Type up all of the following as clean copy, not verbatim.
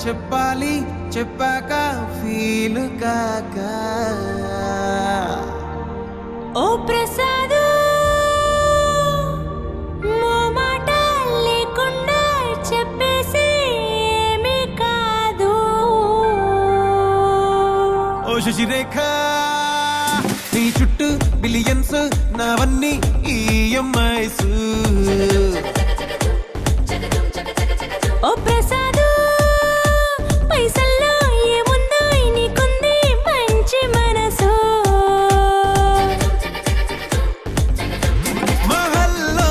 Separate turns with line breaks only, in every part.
చెప్పాలి చెప్పాక ఫీల్ కాక
ఓ ప్రసాదు మాట లేకుండా చెప్పేసి ఏమీ కాదు.
ఓ శశిరేఖ నీ చుట్టూ బిలియన్స్ నావన్నీ ఈఎంఐస్.
ఓ ప్రసాదు పైసల్లో ఏముందో నీకుంది మంచి మనసు.
మహల్లో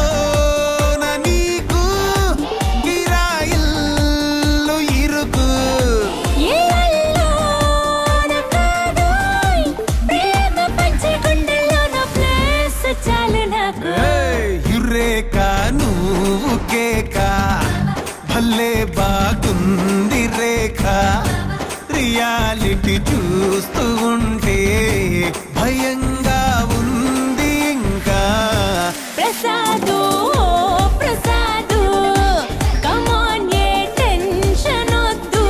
నా నీకు గిరాయిల్లు ఇరుకు.
ఏళ్ళలో నా కాదోయ్ ప్రేమ పంచే గుండెల్లో నా ప్లేస్ చాలు నాకు.
యురేక నువ్వు కేక భలే బాగుంది రేఖ. రియాలిటీ చూస్తూ ఉంటే భయంగా ఉంది ఇంకా.
Prasadu Prasadu come on A tension వద్దు.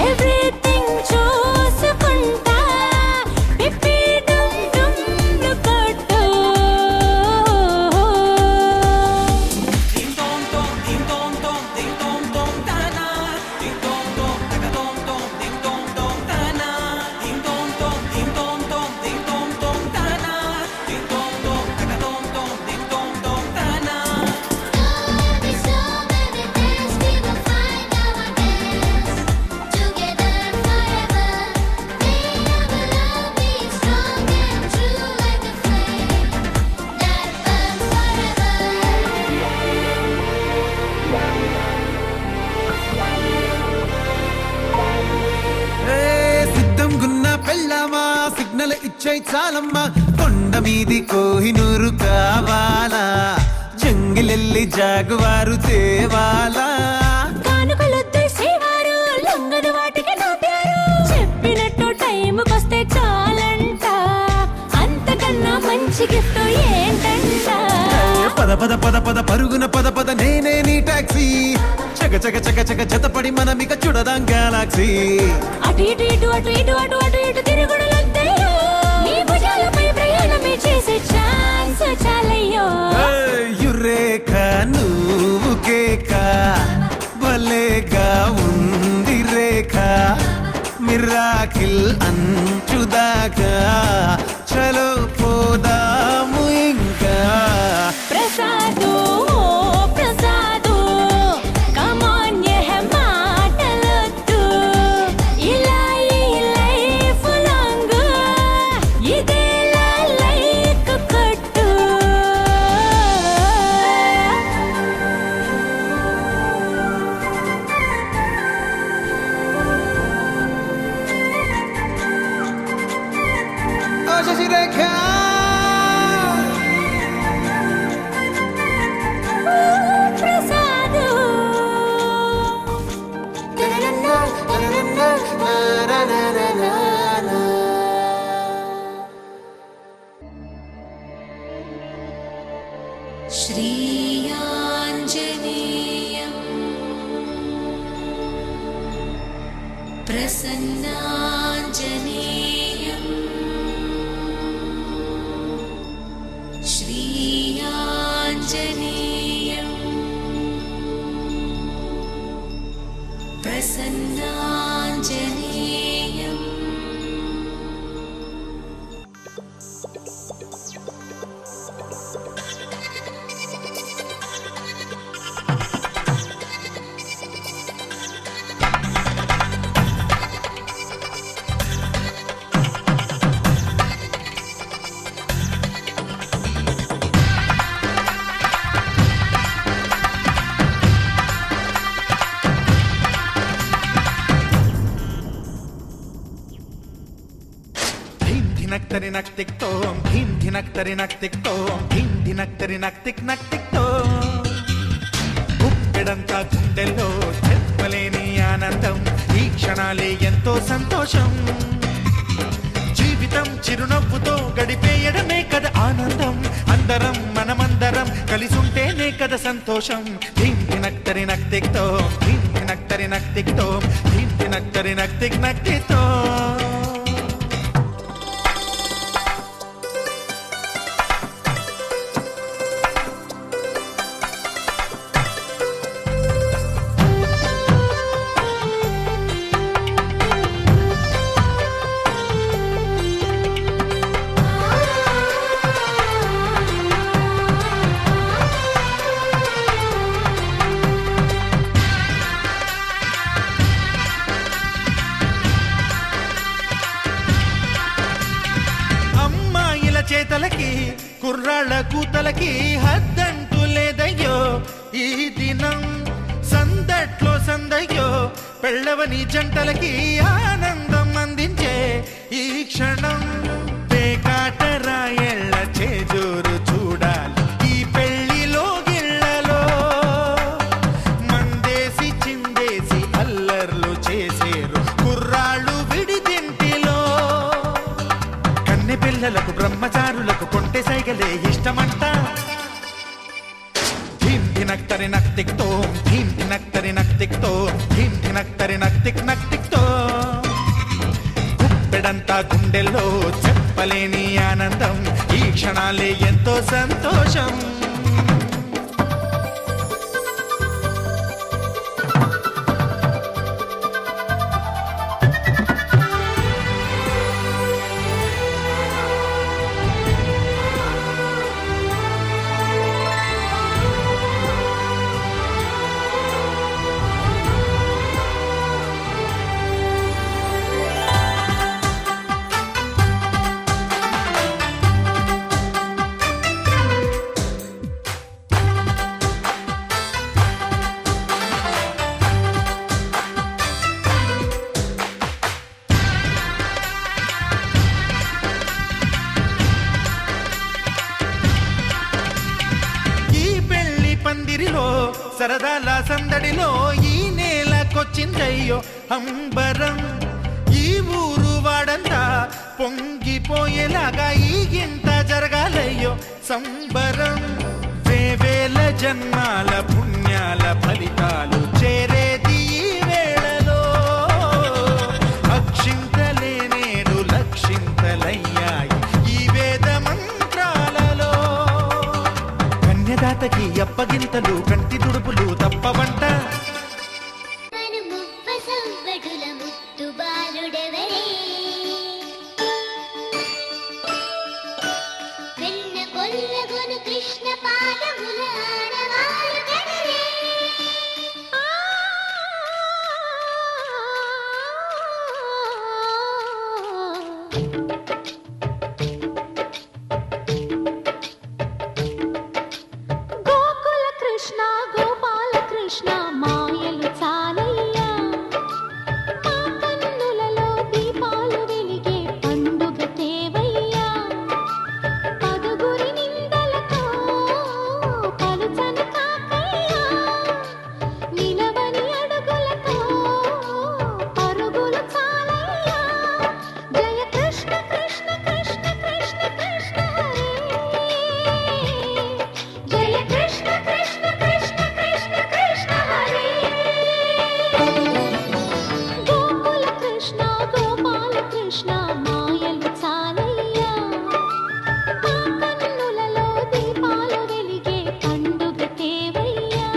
ఎవ్రీథింగ్ చూసుకుంటా పిప్పి డుమ్ డుమ్ కొట్టు.
సిద్ధం గున్న పెళ్ళామా సిగ్నల్ ఇచ్చే చాలమ్మా. కొండ మీది కోహినూరు కావాలా జంగిలెల్లి జాగువారు తేవాలా.
కానుకలొద్దు శ్రీవారు లొంగదు వాటికి నా ప్యారు. చెప్పినట్టు టైంకొస్తే చాలంట అంతకన్నా మంచి గిఫ్ట్ ఏంటంట.
పద పద పద పద పరుగున పద పద నేనే నీ టాక్సీ. చక చక చక చక జతపడి మనమిక చూడదాం గెలాక్సీ.
అటు ఇటు ఇటు అటు ఇటు అటు అటు ఇటు తిరుగుడులొద్దయ్యో. నీ భుజాలపై ప్రయాణమే చేసే ఛాన్స్ చాలయ్యో.
యురేఖ నువ్వు కేక భలేగా ఉంది రేఖ. మిరాకిల్ అంచుదాకా చలో పోదాము ఇంకా.
ప్రసాదు ప్రసాదు కమ్ ఆన్ ఏ మాటలొద్దు. ఇలా ఈ లైఫ్ లాంగ్ ఇదేలా లైక్ కొట్టు.
ఓ శశిరేఖ
ప్రసాదు శ్రీయాంజనేయం ప్రసన్నాంజనేయం శ్రీయాంజనేయం ప్రసన్నాంజనేయం.
ధినక్తరి నక్తిక్తో ధీం ధినక్తరి నక్తిక్తో ధీం ధినక్తరి నక్తిక్ నక్తిక్తో. గుప్పెడంతా గుండెల్లో చెప్పలేని ఆనందం. ఈ క్షణాలే ఎంతో సంతోషం. జీవితం చిరునవ్వుతో గడిపేయడమే కదా ఆనందం. అందరం మనమందరం కలిసుంటేనే కదా సంతోషం. ధీం ధినక్తరి నక్తిక్తో ధీం ధినక్తరి తరి నక్ తిక్ తోం ధీమ్ ధినక్ తరి నక్ తిక్ తోం చేతలకి కుర్రాళ్ళ కూతలకి హద్దంటూ లేదయ్యో ఈ దినం సందట్లో సందయ్యో పెళ్ళవని జంటలకి ఆనందం అందించే ఈ క్షణం పేకాటరాయళ్ళ చేజోరు చూడాలి ఈ పెళ్లిలో గిళ్ళలో మందేసి చిందేసి అల్లర్లు చేసేరు కుర్రాళ్ళు విడిదింటిలో కన్నె పిల్లలకు బ్రహ్మచారులకు కొంటె సైగలే ఇష్టమంట ధీమ్ ధినక్ తరి నక్ తిక్ తోం ధీమ్ ధినక్ తరి నక్ తిక్ తోం ధీమ్ ధినక్ తరి నక్ తిక్ తోం గుప్పెడంతా గుండెల్లో చెప్పలేని ఆనందం ఈ క్షణాలే ఎంతో సంతోషం సరదాల సందడిలో ఈ నేలకొచ్చిందయ్యో అంబరం ఈ ఊరు వాడంతా పొంగిపోయేలాగా ఈ గింత జరగాలయ్యో సంబరం వేవేల జన్మాల పుణ్యాల ఫలితాలు చేరేది ఈ వేళలో అక్షింతలే నేడు లక్షింతలయ్యాయి ఈ వేద మంత్రాలలో కన్యదాతకి అప్పగింతలు కంటి దుడుపులు తప్పవంట
కృష్ణ పాదముల గోకుల కృష్ణ గోపాల కృష్ణ మాయలు చాలయ్యా మా కన్నులలో దీపాలు వెలిగే పండుగ తేవయ్యా పదుగురి నిందలతో పలుచని కాకయ్యా నిలవని అడుగులతో పరుగులు చాలయ్యా జయ కృష్ణ కృష్ణ కృష్ణ కృష్ణ కృష్ణ హరే జయ కృష్ణ కృష్ణ కృష్ణ కృష్ణ కృష్ణ హరే గోకుల కృష్ణ గోపాల కృష్ణ మాయలు చాలయ్యా మా కన్నులలో దీపాలు వెలిగే పండుగ తేవయ్యా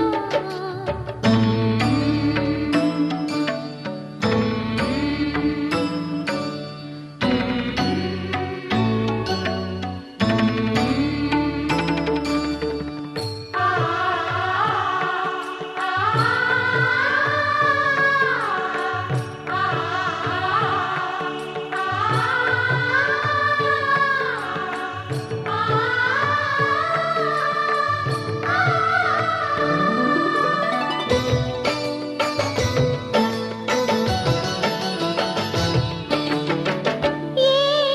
ఏ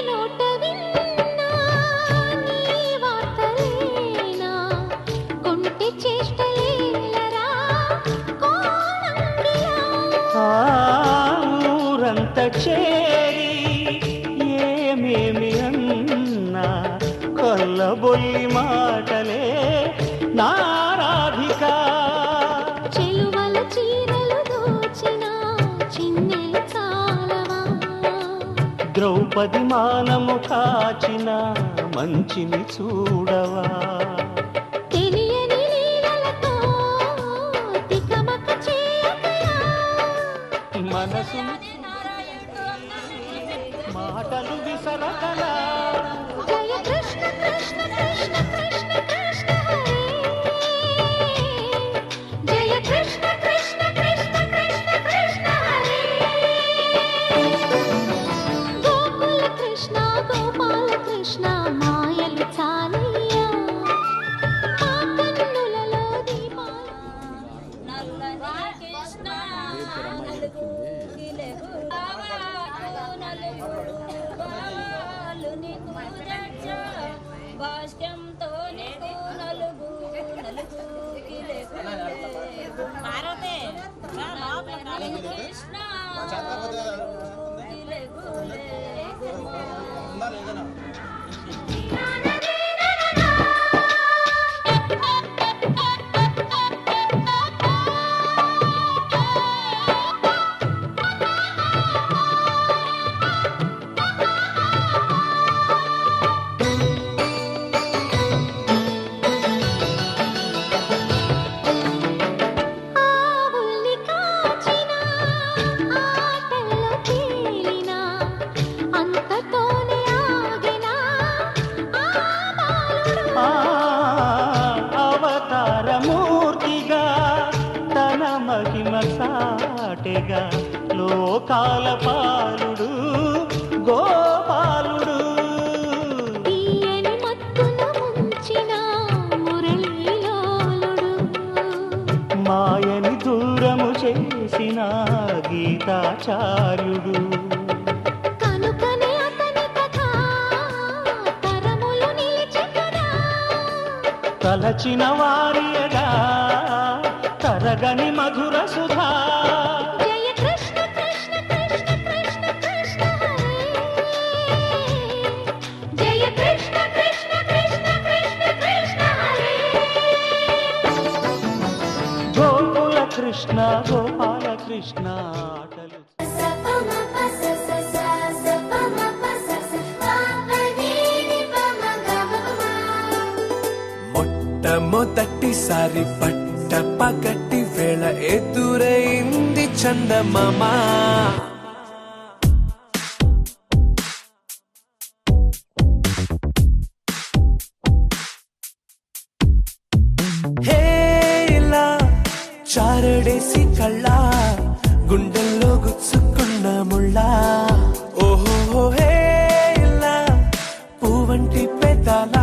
నోట విన్నా నీ వార్తలేనా కొంటె చేష్టలేలరా కోణంగిలా
ఊరంత చేరి ఏమేమి అన్నా కొల్లబొల్లి మాటలే నారాధిక
చెలువల చీరలు దోచి
ద్రౌపది మానము కాచిన మంచిని చూడవా
తెలియని లీలలతో తికమక చేయకయా
మనసు మాటలు విసరకలా
జయ కృష్ణ కృష్ణ కృష్ణ కృష్ణ కృష్ణ హరే జయ కృష్ణ కృష్ణ కృష్ణ కృష్ణ కృష్ణ హరే గోకుల కృష్ణ గోపాల కృష్ణ మాయలు చాలయ్యా మా కన్నులలో దీపాలు నల్లని కృష్ణ నలుగు గిలెగు భాష్యంతో నీకు నలుగు కృష్ణ ఆవుల్ని కాచిన ఆటల్లో తేలిన అంతతోనే ఆగిన ఆ బాలుడు
అవతారమూర్తిగా తన మహిమ సాటెగా లోకాల పాలుడు గోపాలుడు
తీయని మత్తున ముంచిన మురళీలోలుడు
మాయని దూరము చేసిన గీతాచార్యుడు
కనుకనే అతని కథ తరములు నిలిచి కదా
తలచిన వారియగా తరగని మధుర సుధా
జయ కృష్ణ కృష్ణ కృష్ణ కృష్ణ కృష్ణ హరే జయ కృష్ణ కృష్ణ కృష్ణ కృష్ణ కృష్ణ హరే
గోకుల కృష్ణ గోపాల కృష్ణ ఆటలు
మొట్టమొదటిసారి పట్ట పగటి వేళ ఎదురైంది చందమామ హే ఇలా చారడేసి కళ్ళ గుండెల్లో గుచ్చుకున్న ముళ్ళ ఓహో హే ఇలా పువ్వంటి పెదాల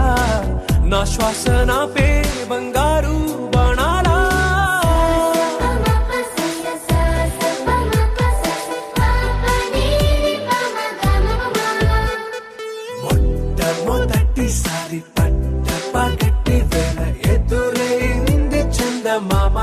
నా శ్వాస నా పే బంగారు బాణాలా మొట్టమొదటిసారి పట్ట పగటి వేళ ఎదురైంది చందమామ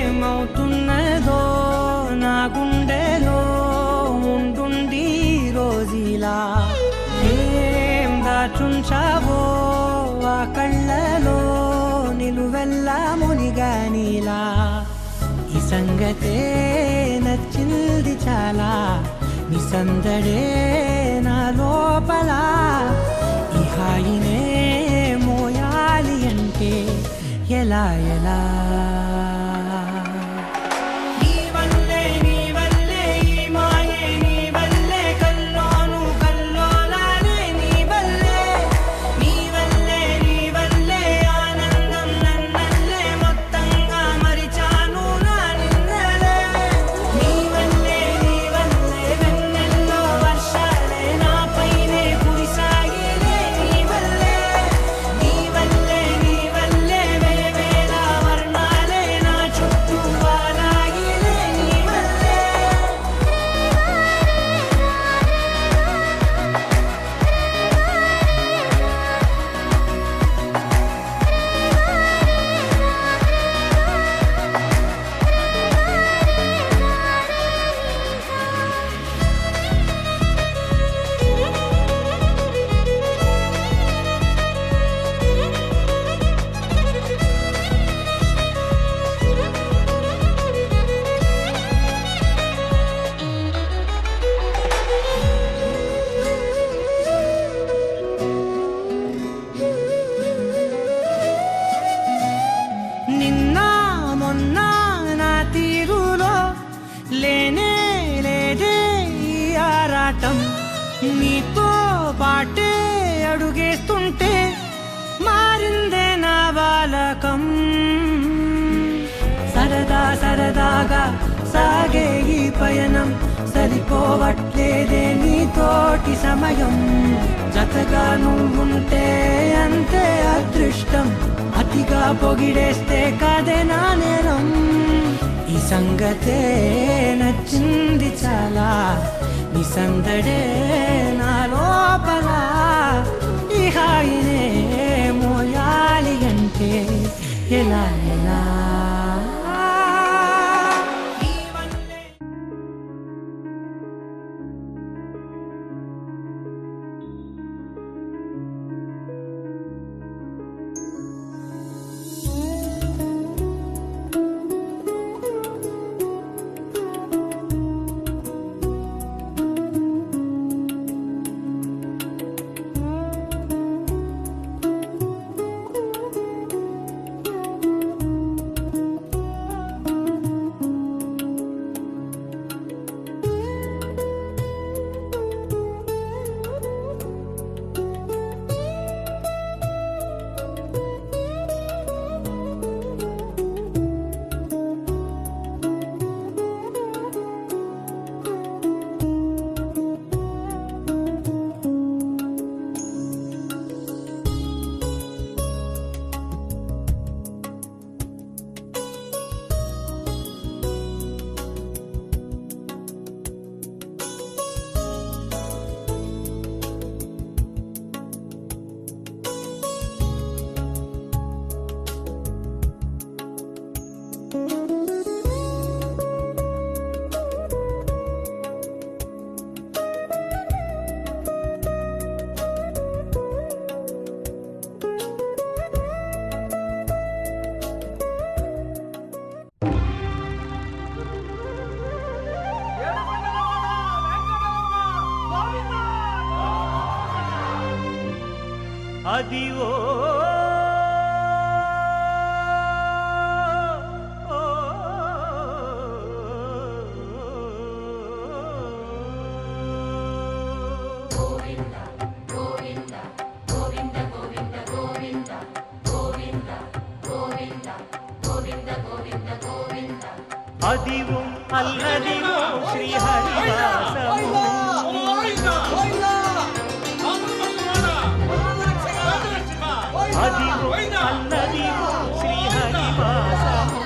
ఏమవుతున్నదో నా గుండెలో ఉండుండి రోజీలా ఏం దాచుంచావో ఆ కళ్ళలో నిలువెల్లా మునిగానిలా ఈ సంగతే నచ్చింది చాలా నీ సందడే నా లోపల ఈ హాయినే మోయాలి అంటే ఎలా ఎలా నీ వల్లే ఈ మాయే నీ వల్లే కల్లోను కల్లోలానే నీ వల్లే ఆనందం నన్నల్లే మొత్తంగా మరిచాను నా నిన్నలే ఆరాటం నీతో పాటే అడుగేస్తుంటే మారిందే నా బాలకం సరదా సరదాగా సాగే ఈ పయనం సరిపోవట్లేదే నీతోటి సమయం జతగా నువ్వుంటే అంతే అదృష్టం అతిగా పొగిడేస్తే కాదే నా నేరం ఈ సంగతే నచ్చింది చాలా నీ సందడే నా లోపల ఈ హాయినే మోయాలి అంటే ఎలా ఎలా
అదివో అదివో అల్లదివో శ్రీహరివాసము అదివో అల్లదివో శ్రీహరివాసము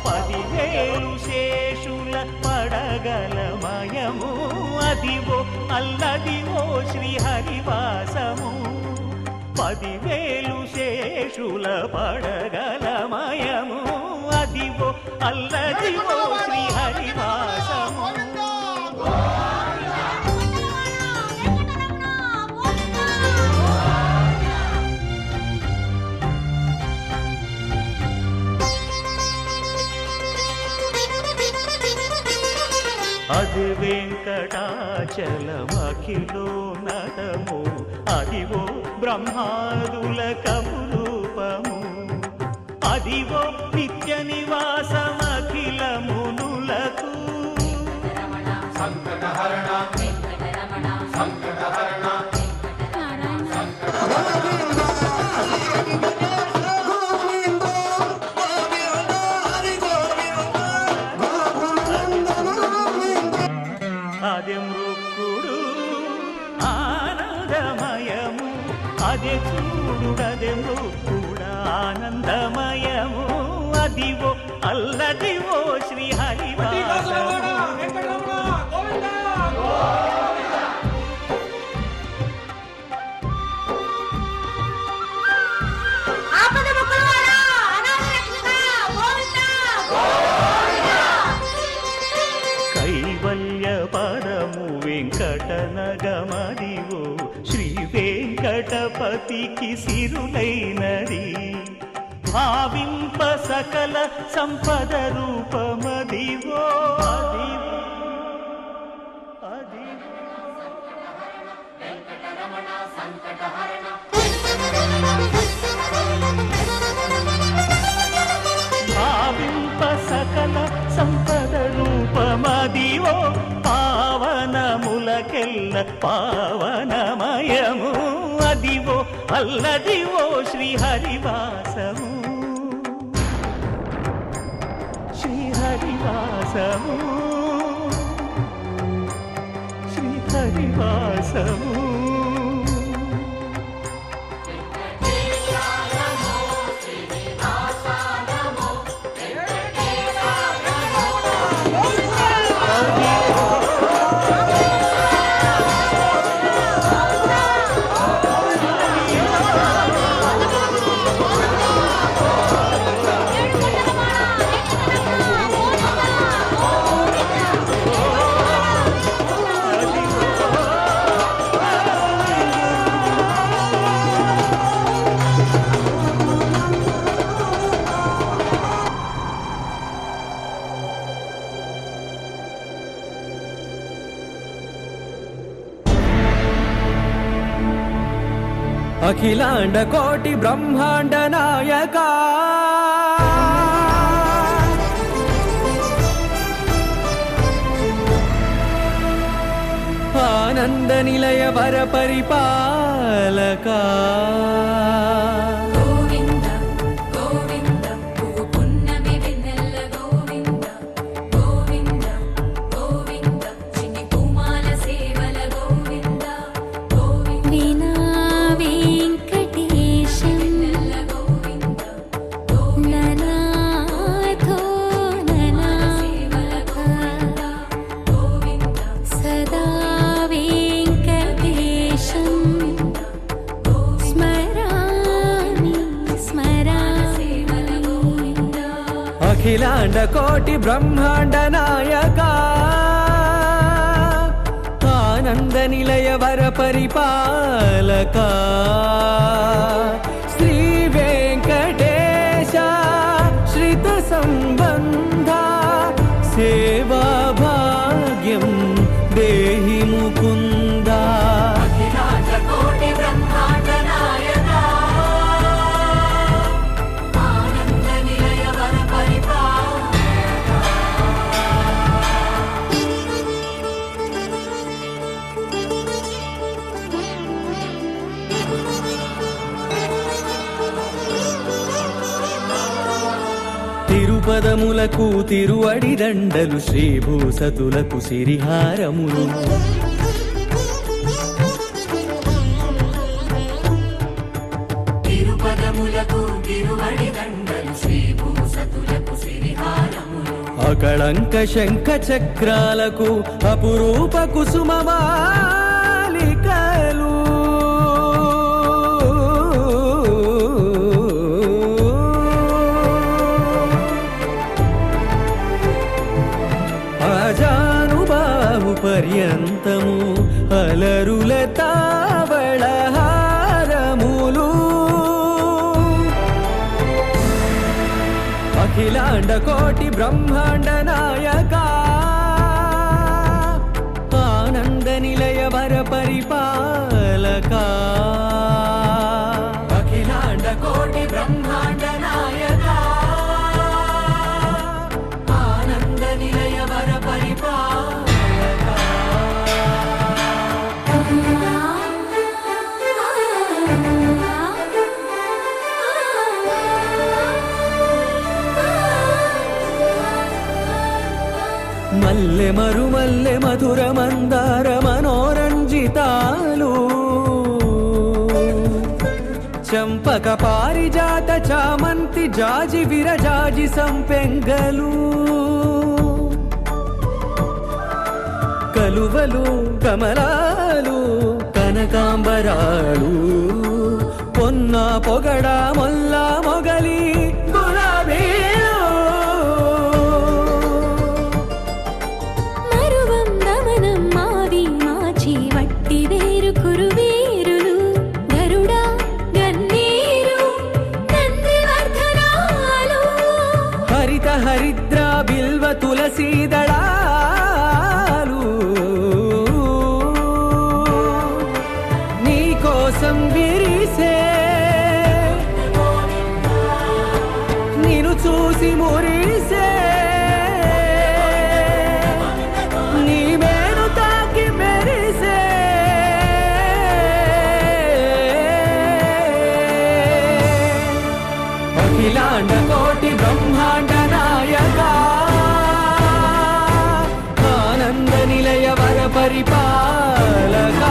10,000 శేషుల పడగలమయము అదివో అల్లదివో శ్రీహరివాసము 10,000 శేషుల పడగలమయము అదివో అల్లదివో శ్రీహరివాసము అది వెంకటాచలమఖిలో నటము అదివో బ్రహ్మాదుల కపురూపము అదివో నిత్య నివాసమఖిల మునులకు
సంకటహరణ సంకటహరణ
అదే మృక్కుడు ఆనందమయము అదే చూడుడదే మృక్కుడు ఆనందమయము అదివో అల్లదివో శ్రీహరివాసము కైవల్య పదము వెంకటనగమదివో శ్రీ వెంకటపతికి సిరులైనది భావింప సకల సంపద రూపమదివో అదివో అదివో భావింప సకల సంపద రూపమదివో పావనముల పాపాత్ములకెల్ల పావనమయము అదివో అల్లదివో శ్రీహరివాసము శ్రీహరివాసము శ్రీహరివాసము
అఖిలాండ కోటి బ్రహ్మాండ నాయక ఆనంద నిలయ వర పరిపాలక
గోవింద గోవింద పువ్వు పున్నమి వెన్నెల గోవింద గోవింద గోవింద చిన్ని పూమాల సేవల గోవింద గోవింద వీణా వెంకటేశం గోవింద ననాథో ననా సేవల గోవింద గోవింద సదా వెంకటేశం స్మరామి స్మరామి గోవింద
అఖిలాండ కోటి బ్రహ్మాండ నాయక ఆనంద నిలయ వర పరిపాలక శ్రీ వెంకటేశ శ్రిత సంబంధ సేవా భాగ్యం దేహి ముకుంద అఖిలాండ కోటి బ్రహ్మాండ నాయక ఆనంద నిలయ వర తిరుపదములకు తిరువడి దండలు శ్రీభూసతులకు సిరిహారములు తిరుపదములకు తిరువడి దండలు శ్రీభూసతులకు సిరిహారములు అకళంక శంఖ చక్రాలకు అపురూప కుసుమమాలికలు అజానుబాహు పర్యంతము అలరుల తావళహారములు అఖిలాండ కోటి బ్రహ్మాండ నాయక ఆనంద నిలయ వర పరిపాలక అఖిలాండ కోటి బ్రహ్మాండ నాయక ఆనంద నిలయ వర పరిపాలక మల్లె మరుమల్లె మధుర మందార మనోరంజితాలు చంపక పారిజాత చామంతి జాజి విరజాజి సంపెంగలు కలువలు కమలాలు కనకాంబరాలు పొన్న పొగడ మొల్ల మొగలి గులాబీలు
మరువం దమనం మావి మాచి వట్టి వేరు కురువీరులు గరుడా గన్నీరు నందివర్ధనాలు
హరిత హరిద్ర బిల్వ తులసీదళాలు నీకోసం విరిసే పరిపాలక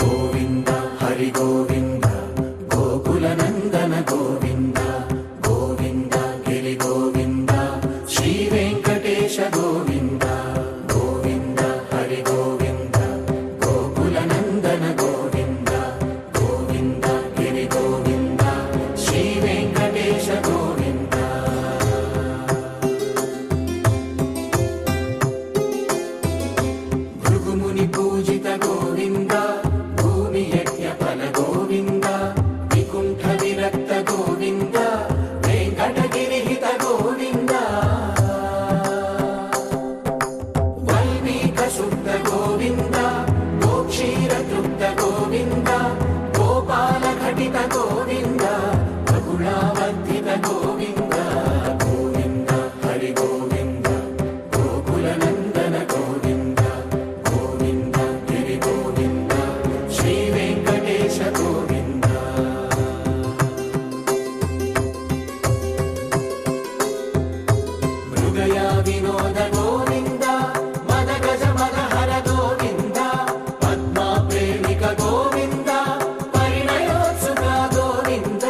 గోవింద హరి గోవింద గోకుల నందన గోవింద గోవింద గిరి గోవింద శ్రీ వెంకటేశ గోవింద గోవింద హరి గోవింద గోకుల నందన గోవింద గోవింద గిరి గోవింద శ్రీ వెంకటేశ గోవింద భృగుముని పూజిత గోవింద భూమి యజ్ఞ ఫల గోవింద వికుంఠ విరక్త గోవింద వెంకటగిరిహిత గోవింద వైదిక శుద్ధ గోవింద గోక్షీర తృప్త గోవింద గోపాల ఘటిత గోవింద రఘుణావర్ధిత గోవింద గోవింద హరి గోవింద గోకుల నందన గోవింద గోవింద గిరి గోవింద శ్రీ వెంకటేశ గోవింద మృగయా వినోద గోవింద మద గజ మద హర గోవింద పద్మా ప్రేమిక గోవింద పరిణయోత్సుక గోవింద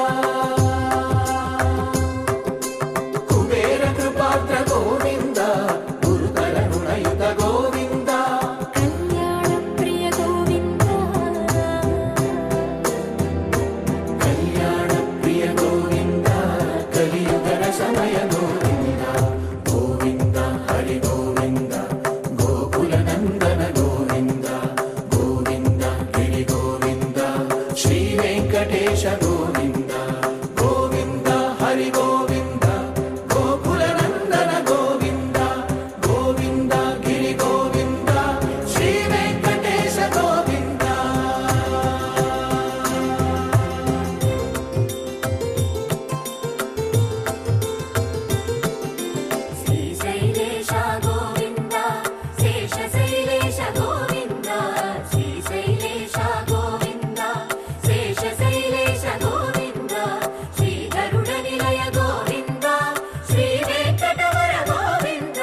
కుబేర కృపాత్ర గోవింద గురుతర రుణయుత గోవింద
కళ్యాణ ప్రియ గోవింద
కళ్యాణ ప్రియ గోవింద కలియుగర సమయ గోవింద గోవింద హరి గోవింద గోకుల నందన గోవింద గోవింద గిరి గోవింద శ్రీ వెంకటేశ గోవింద గోవింద హరి గోవింద గోకుల నందన గోవింద గోవింద గిరి గోవింద శ్రీ వెంకటేశ గోవింద
శ్రీశైలేశ గోవింద శేషశైలేశ గోవింద శ్రీశైలేశ గోవింద శేషశైలేశ గోవింద శ్రీ గరుడ నిలయ గోవింద శ్రీ వెంకటవర గోవింద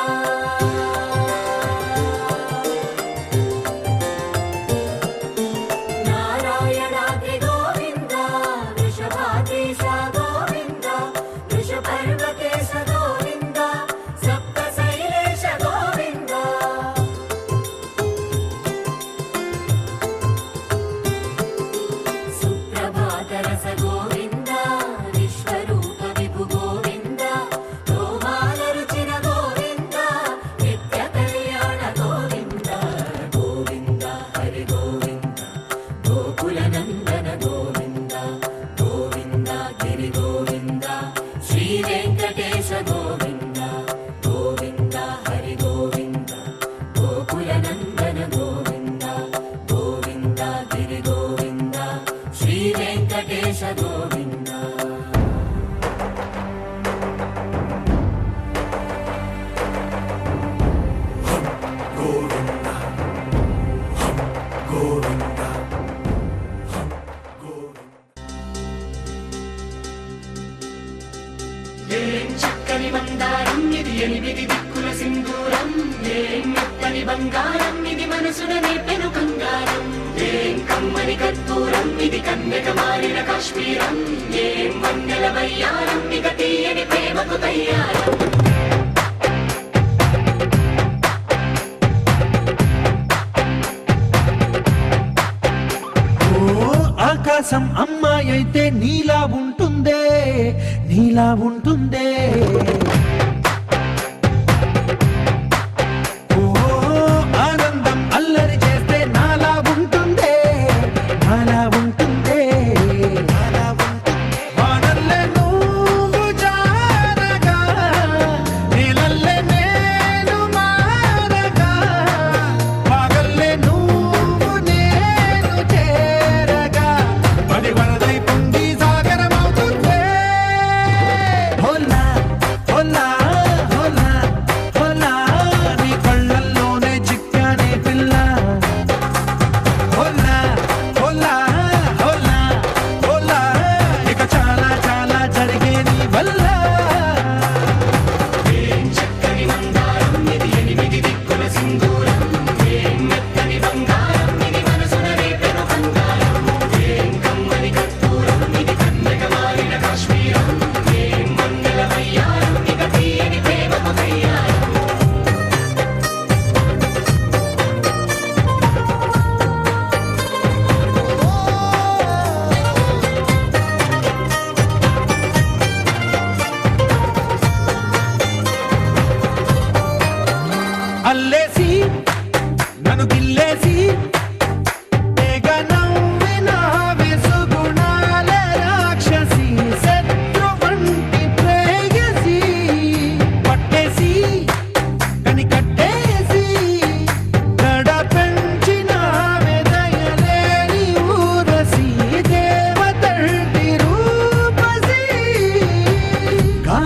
నారాయణాద్రి గోవింద వృషభాద్రీశ గోవింద వృషపర్వతేశ గోవింద సప్తశైలేశ గోవింద సుప్రభాతరస గోవింద విశ్వరూప విభు గోవింద గోమాల రుచిన గోవింద నిత్య కళ్యాణ గోవింద
గోవింద హరి గోవింద గోకుల నందన గోవింద గోవింద గిరి గోవింద శ్రీ వెంకటేశ గోవింద గోవింద హరి గోవింద గోకుల నందన గోవింద గోవింద గిరి గోవింద శ్రీ వెంకటేశ గోవింద గోవింద గోవింద ఏం చక్కని మందారం ఇది ఎనిమిది దిక్కుల సింధూరం ఏం మెత్తని బంగారం ఇది మనసున నేర్పెను కంగారం ఏం కమ్మని కర్పూరం ఇది కన్యక మారిన కాశ్మీరం ఏం వన్నెల వయ్యారం ఇక తీయని ప్రేమకు తయ్యారం
ఓ ఆకాశం అమ్మాయి అయితే నీలా ఉంటుందే నీలా ఉంటుందే ఓ ఆనందం అల్లరి చేస్తే నాలా ఉంటుందే నాలా ఉంటుందే నాలా ఉంటుందే వానల్లే నువ్వు జారగా నీలల్లే నేను మారగా పగల్లే నువ్వు నేను చేరగా పడి వరదై పొంగి సాగరమవుతుందే హోలా హోలా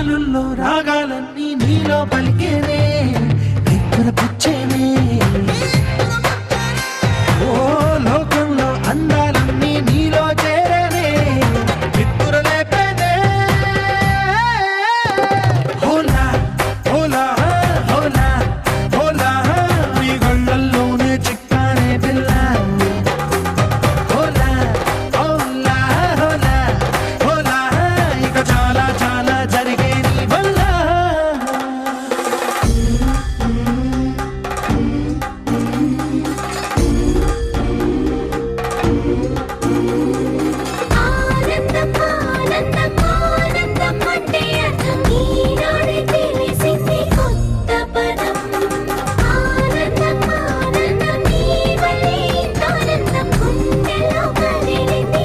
గాలుల్లో రాగాలన్నీ నీలో పలికేనే నిద్ర పుచ్చేనే ఓ లోకంలో అందాలన్నీ నీలో చేరేనే నిద్ర లేపేనే హోలా హోలా హోలా హోలా నీ గళ్ళల్లోనే చిక్కానే పిల్ల హోలా హోలా హోలా హోలా ఇక చాలా చాలా జరిగే నీ వల్ల
ఆనందం ఆనందం ఆనందం అంటే అర్థం ఈనాడే తెలిసింది కొత్త పదం ఆనందం ఆనందం నీ వల్లే ఇంత ఆనందం గుండెల్లో కదిలింది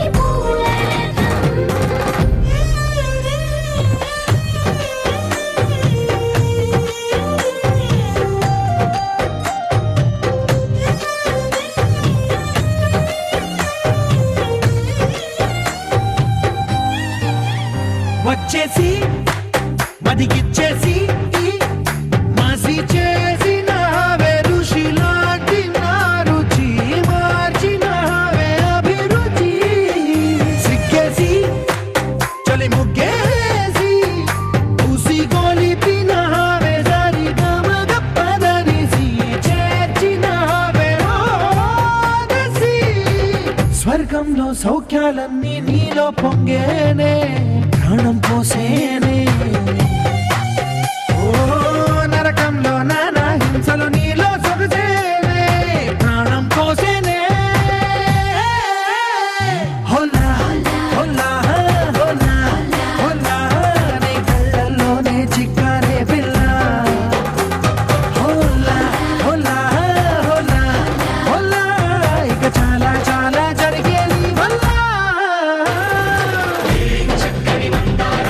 వచ్చేసి మదిగిచ్చేసి మాసి చేసిన ఋషిలాంటి నా రుచి మార్చిన అభిరుచి సిగ్గేసి చలి ముగ్గేసి పూసి గోలిపిన జారి గమగప్పదనిసి చేర్చిన స్వర్గంలో సౌఖ్యాలన్నీ నీలో పొంగేనే ప్రాణం పోసేనే ఓ నరకంలో నానా హింసలు నీలో సొగసేనే ప్రాణం పోసేనే హోలా హోలా హోలా హోలా నీ కళ్ళల్లోనే చిక్కానే పిల్ల హోలా హోలా హోలా హోలా ఇక చాలా చాలా జరిగే నీ వల్ల
చక్కని మందారం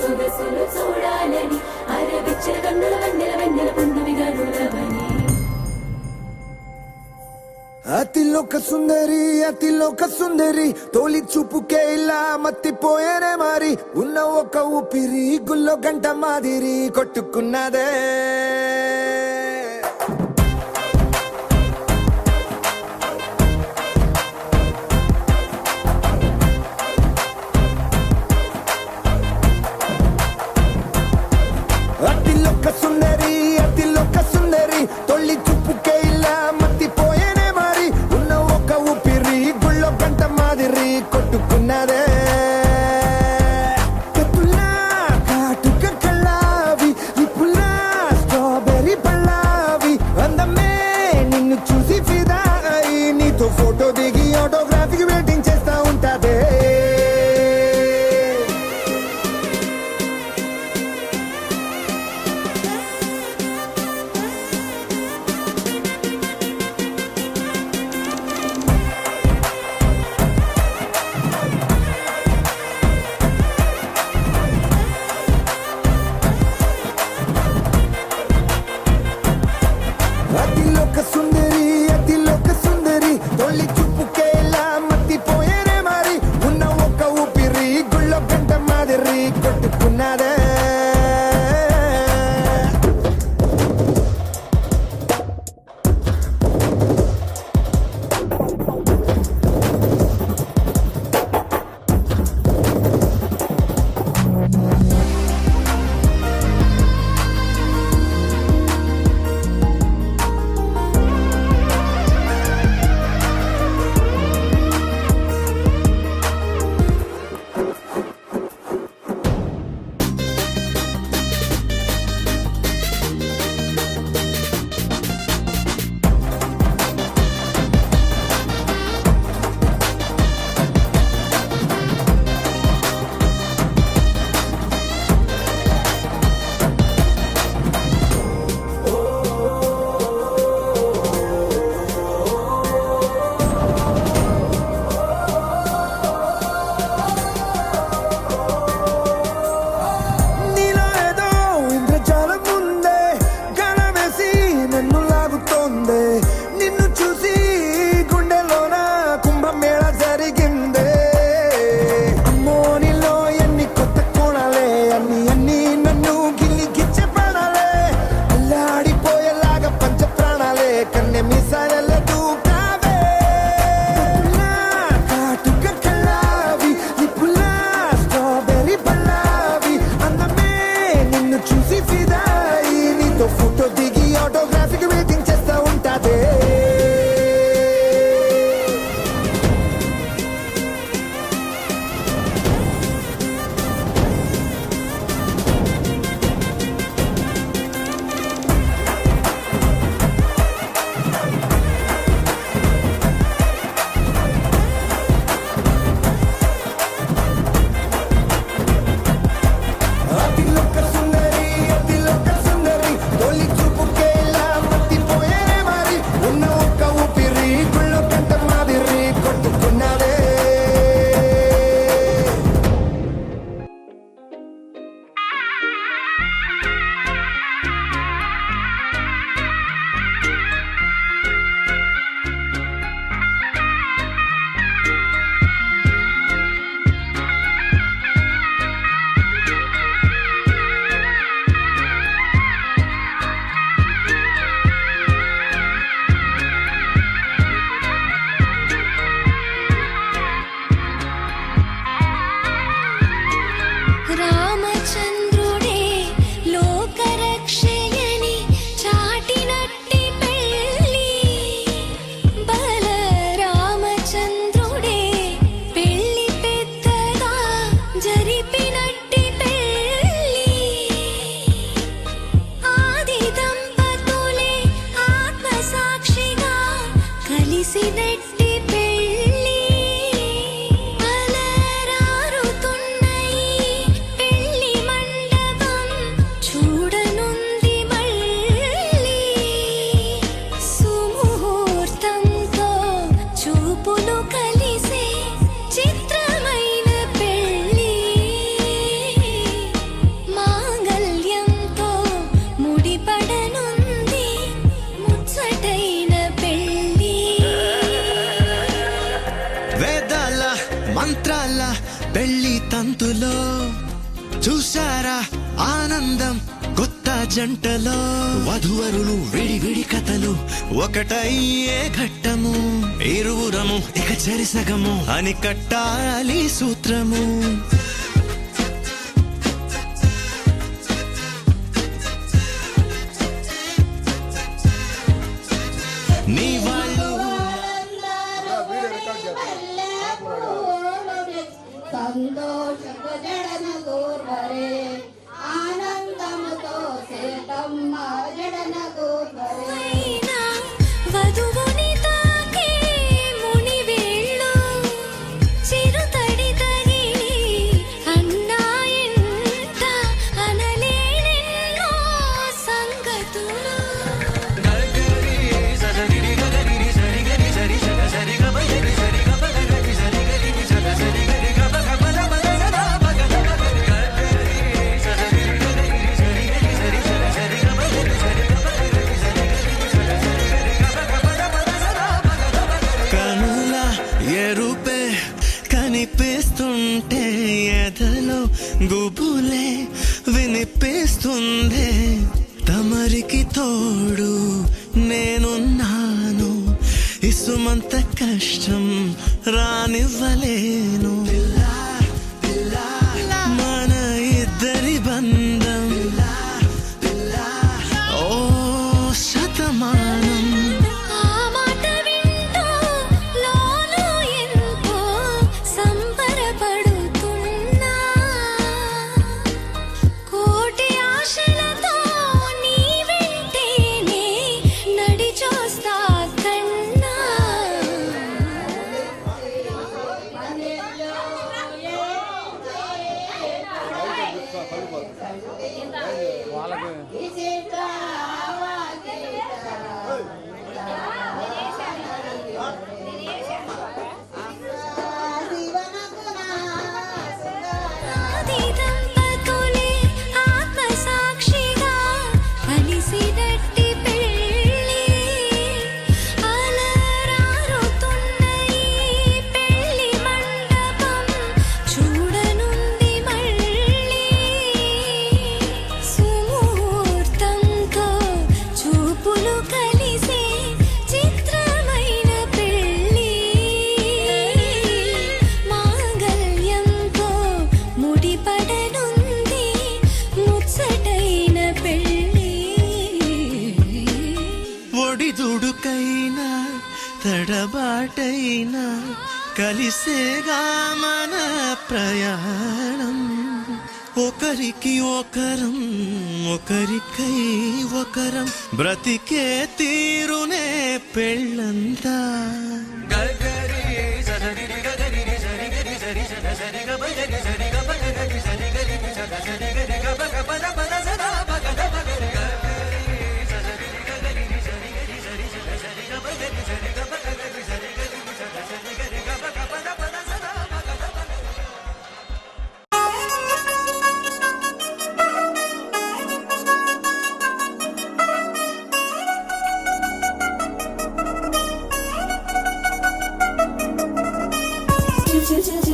సొగసులు చూడాలని అరవిచ్చల కన్నుల వెన్నెల వెన్నెల పున్నమిగా నులవని
అతిలోక సుందరి తోలి చూపుకే ఇలా మత్తిపోయేనే మారి ఉన్న ఒక ఊపిరి గుల్లో గంట మాదిరి కొట్టుకున్నదే అతిలోక సుందరి తొలి చూపుకే ఇలా మత్తిపోయేనే మారి ఉన్న ఒక ఊపిరి గుళ్ళో గంట మాదిరి కొట్టుకున్నదే కత్తులా కాటుక కళ్ళావి నిప్పులా స్ట్రాబెర్రీ పళ్ళావి అందమే నిన్ను చూసి ఫిదా అయి నీతో ఫోటో దిగి ఆటోగ్రాఫీకి వెయిటింగ్ చేస్తా ఉంటాదే అతిలోక సుందరి తొలి చూపుకే ఇలా మత్తిపోయేనే మారి ఉన్న ఒక ఊపిరి గుళ్ళో గంట మాదిరి కొట్టుకున్నదే చూసి ఫిదా అయి నీతో ఫోటో దిగి ఆటోగ్రాఫీకి వెయిటింగ్ చేస్తా ఉంటాదే అతిలోక సుందరి తొలి చూపు
చూసారా ఆనందం కొత్త జంటలో వధువరులు విడి విడి కథలు ఒకటయ్యే ఘట్టము ఇరువురము ఇక చెరిసగము అని కట్టాలి సూత్రము నీ వాళ్ళు
సంతోషపు జడనగూర్వరే ఆనందముతో సేతమ్మ జడనగూర్వరే
అయినా వధువుని తాకే ముని వేళ్ళు చిరుతడి తగిలి అన్నాయంట అనలేనెన్నో సంగతులు
కనుల ఎరుపే కనిపిస్తుంటే ఎదలో గుబులే వినిపిస్తుంది తమరికి తోడు నేనున్నాను ఇసుమంత కష్టం రానివ్వలేను మన ఇద్దరి బంధం ఓ శతమానం
ఆ మాట వింటూ లోలో ఎంతో సంబరపడుతున్నా కోటి ఆశలతో నీ వెంటేనే నడిచొస్తా కన్నా ఆది దంపతులే ఆత్మసాక్షిగా కలిసినట్టి పెళ్ళి అలరారుతున్న ఈ పెళ్ళి మండపం చూడనుంది మళ్ళీ సుముహూర్తంతో చూపులు కలిసే చిత్రమైన పెళ్ళి మాంగళ్యంతో ముడిపడనుంది ముచ్చటైన పెళ్ళి
ఒడిదుడుకైనా తడబాటైనా కలిసేగా మన ప్రయాణం ఒకరికి ఒకరం ఒకరికై ఒకరం బ్రతికే తీరునే పెళ్ళంతా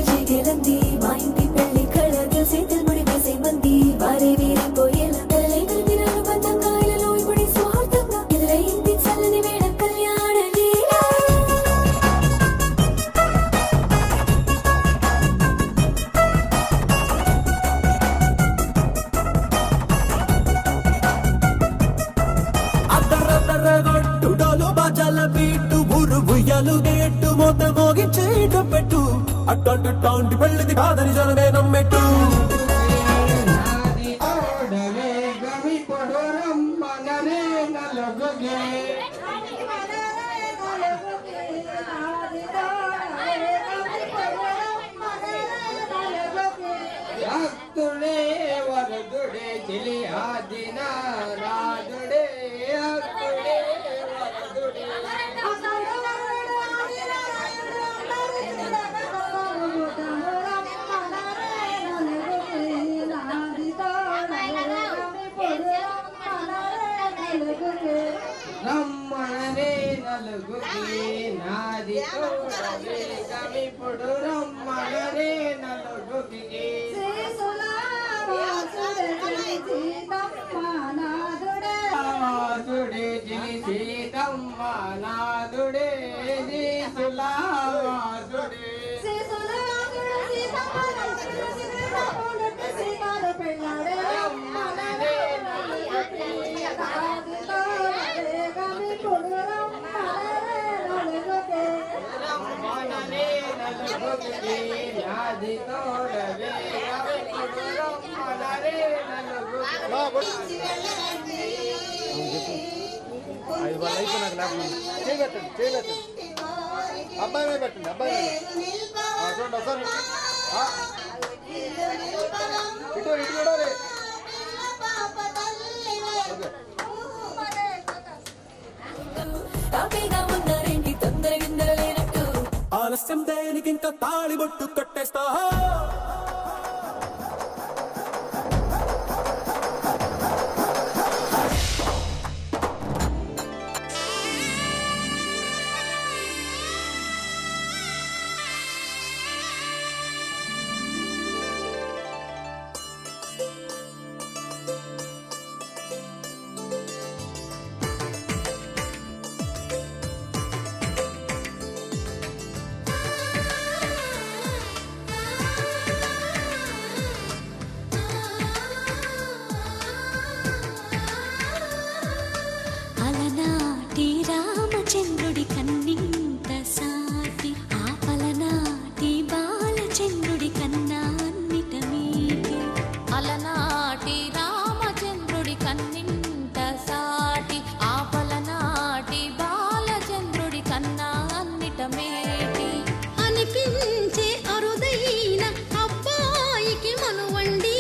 చిగలంది మా ఇంటి పెళ్లి కళగా చేతులు ముడి వేసే మంది వారే వీరిపోయేలా తెల్లైన దినాలు బంధంగా ఇలలో ఇప్పుడు స్వార్థంగా ఎదురైంది చల్లని వేడ కళ్యాణ లీలా
అద్దరద్దరగొట్టు డోలు బాజాల బీటు ఊరు ఉయ్యాలు గేట్టు మోత మోగించేట పెట్టు అట్టంటి టాంటి పెళ్ళిది కాదని జనమే నమ్మెట్టు
భక్తుడే వరదుడే చిలి ఆదిన రాదుడే భక్తుడే వరదుడే రమ్మణనే నలుగుకి నాది తోడవే గమిపుడు రమ్మణనే నలుగుకి శ్రీరాముడే రమ్మననే నలుగురికి నాది తోడవే రమ్మననే నలుగురికి
చేయబెట్టండి అబ్బాయి మీద పెట్టండి అబ్బాయి చూడండి ఒకసారి ఇటు ఇటు చూడాలి
తాపీగా ఉన్నారేంటి తొందర గిందర లేనట్టు
ఆలస్యం దేనికి ఇంకా తాళిబొట్టు కట్టేస్తా
అలనాటి రామచంద్రుడి కన్నింత సాటి ఆపలనాటి బాలచంద్రుడి కన్నా అన్నిట మీటి
అలనాటి రామచంద్రుడి కన్నింత సాటి ఆపలనాటి బాలచంద్రుడి కన్నా అన్నిట మేటి అనిపించే అరుదైన అబ్బాయికి మనువండి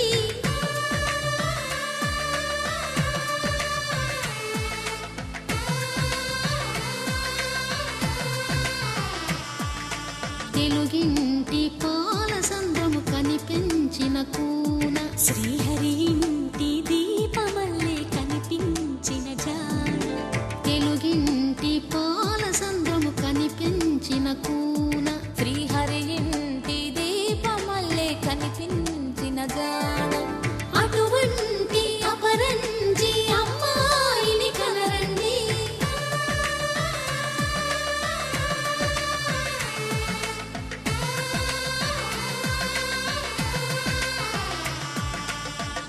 తెలుగింటి పాల సంద్రము కనిపించిన కూన
శ్రీహరి ఇంటి దీపమల్లే కనిపించిన జాడ
తెలుగింటి పాల సంద్రము కనిపించిన కూన శ్రీహరి ఇంటి దీపమల్లే కనిపించిన జాడ
అటువంటి అపరంజి అమ్మాయిని కనరండి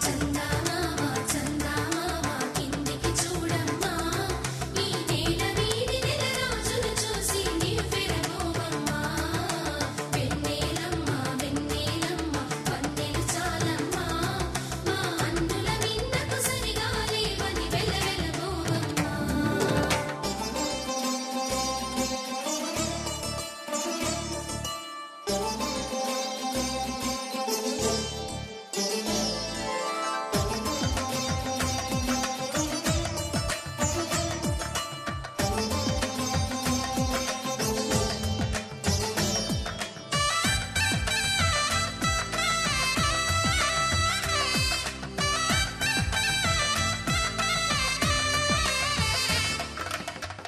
చందమామ చందమామ కిందికి చూడమ్మా ఈ నేల వీడి నెల రోజులు చూసి నివ్వెరబోవమ్మా వెన్నెలమ్మ వెన్నెలమ్మ పన్నెలు చాలమ్మా మా అందుల మిన్నకు సరిగా లేవని వెలవెలబోవమ్మా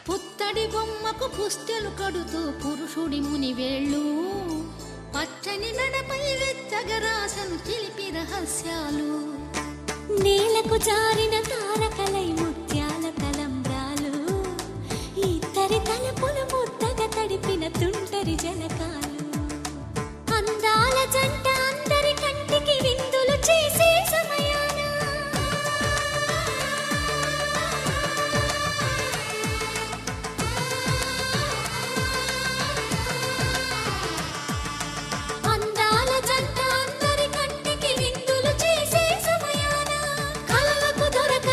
పుత్తడి బొమ్మకు పుస్తెలు కడుతూ పురుషుడి ముని వేళ్ళు పచ్చని నడపై వెచ్చగరాసను చిలిపి రహస్యాలు
నేలకు జారిన తారకలై ముత్యాల తలంబ్రాలు ఇద్దరి తలపులు ముద్దగా తడిపిన తుంటరి జలకాలు అందాల జంట అందరి కంటికి విందులు చేసే సమయాన అందాల జంట అందరి కంటికి విందులు చేసే సమయాన కలలకు దొరక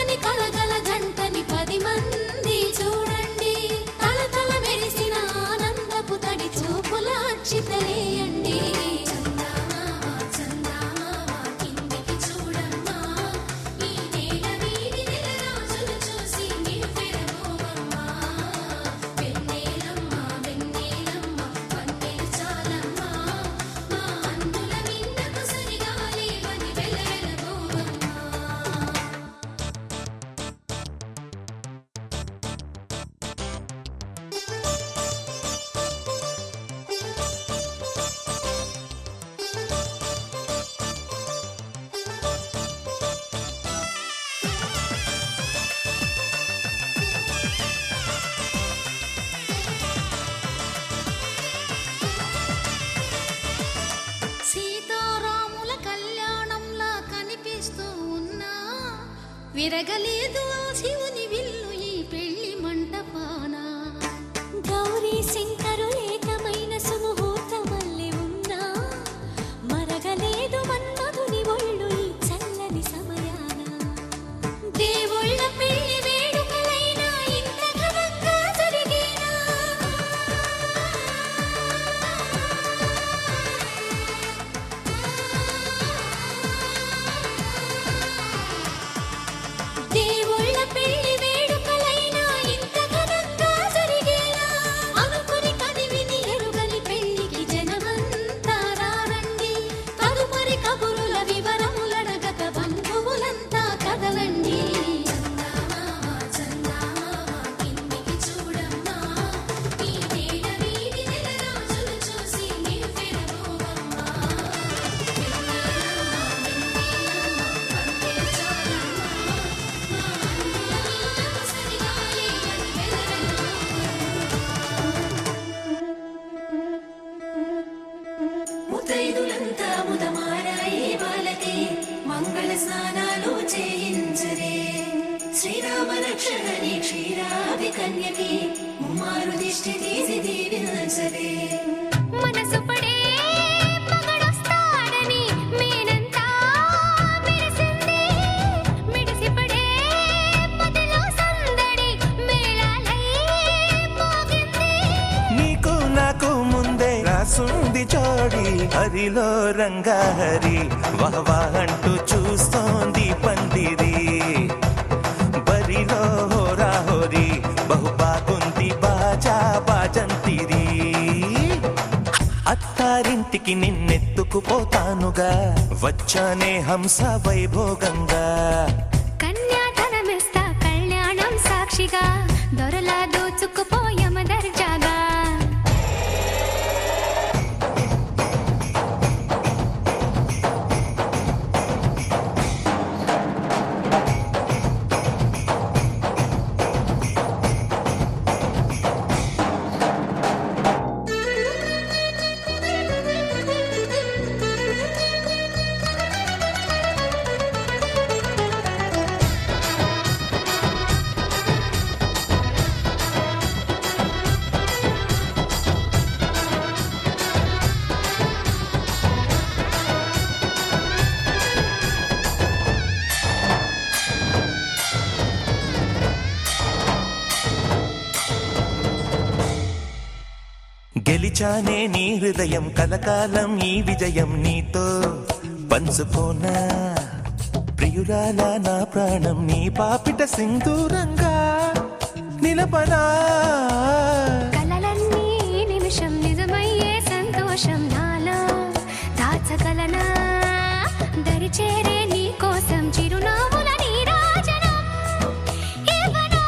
విరగలేదు ఆ శివుని విల్లు ఈ పెళ్లి మంటపాన.
గౌరీ శంకరు ఏకమైన సుముహూర్తమల్లె ఉన్నా మరగలేదు మన్మధుని ఒళ్ళు ఈ చల్లని సమయాన. దేవుళ్ళ పెళ్లి వేడుకలైనా ఇంత ఘనంగా జరిగేనా? దేవుళ్ళ పెళ్లి వేడుకలైనా ఇంత ఘనంగా జరిగేనా? అనుకుని కదివిని ఎరుగని పెళ్లికి జనమంతా రారండి. తదుపరి కబురుల వివరములడగక బంధువులంతా కదలండి. చందమామ చందమామ కిందికి చూడమ్మా, ఈ నేల వీధి నెల రోజులు చూసి నివ్వెరపోవమ్మా. ముత్తైదులంతా ముదమారాయి వాళ్ళకి మంగళ స్నానాలు చేయించరే. శ్రీరామ రక్షణని క్షీరాది కన్యకి ముమ్మారు దిష్టి తీసి దీవించరే. మనసు పడే మగడొస్తాడని మేనంతా మెరిసింది. మిడిసిపడే మదిలో సందడి మేళాలై మోగింది.
నీకు నాకు ముందే రాసుంది జోడి, హరిలో రంగా హరి వహవా అంటూ చూస్తోంది పందిరి. బరిలో హోరా హోరి బహు బాగుంది బాజా బాజంతిరి. అత్తారింటికి నిన్నెత్తుకుపోతానుగా, వచ్చానే హంస వైభోగంగా.
కన్యాధనమిస్తా కళ్యాణం సాక్షిగా, దొరలా దోచుకుపోయమ దర్జాగా.
గెలిచానే నీ హృదయం, కలకాలం ఈ విజయం నీతో పంచుకోనా. ప్రియురాలా నా ప్రాణం నీ పాపిట సింధూరంగా నిలపనా.
కలలన్నీ నిమిషం నిజమయ్యే సంతోషం నాలో దాచగలనా. దరిచేరే నీ కోసం చిరునవ్వుల నీరాజనం ఇవ్వనా.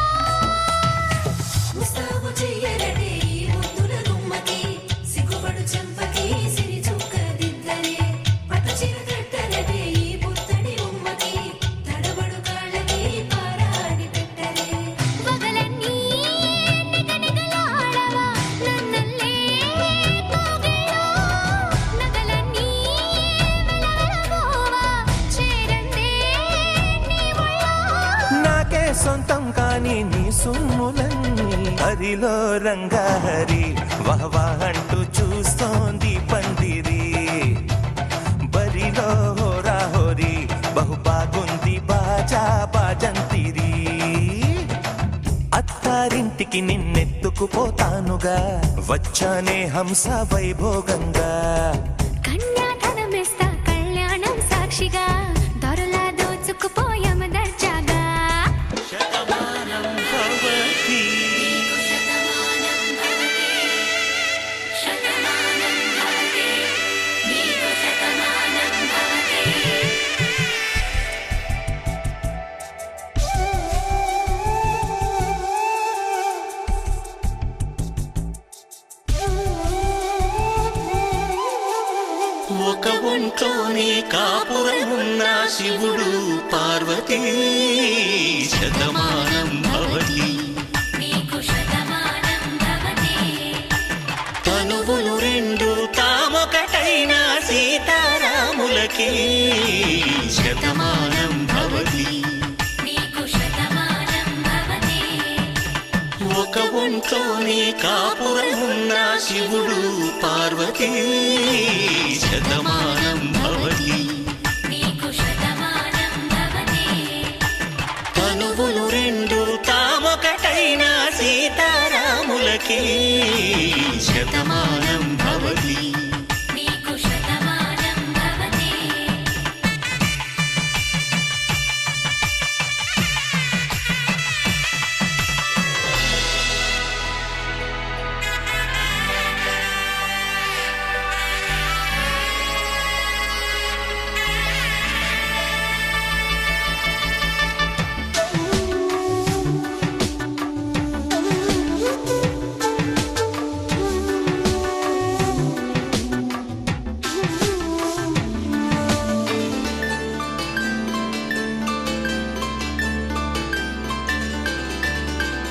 ముస్తాబు చెయ్యరటే ఈ ముద్దుల గుమ్మకి, సిగ్గుపడు చెంపకి సిరి చుక్క దిద్దరే. పట్టు చీర కట్టరటే ఈ పుత్తడి ఉమ్మకి, తడబడు కాళ్ళకి పారాడి పెట్టరే. పగలన్నీ నిగనిగలాడవా నన్నల్లే కోగిలో, నగలన్నీ వెలవెలబోవా చేరందే నీ ఒళ్ళో.
నాకే సొంతం కాని నీ సొమ్ములన్నీ, హరిలో రంగా హరి వహవా అంటూ చూస్తోంది పందిరి. బరిలో హోరా హోరి బహు బాగుంది బాజా బాజంతిరి. అత్తారింటికి నిన్నెత్తుకుపోతానుగా, వచ్చానే హంస వైభోగంగా.
కన్యాధనమిస్తా కళ్యాణం సాక్షిగా, దొరలా దోచుకుపోయమ దర్జాగా.
శతమానం భవతి
ఒక ఒంట్లోనే కాపురమున్న శివుడు పార్వతీ శతమానం భవతి.
నీకు శతమానం భవతి.
తనువులు రెండు తామొకటైన సీతారాములకి శతమానం భవతి.
నీ
కాపురమున్న శివుడు పార్వతీ శతమానం భవతి
నీకు శతమానం భవతి
తనువులు రెండు తామొకటైన సీతారాములకి శతమానం భవతి
నీకు శతమానం భవతి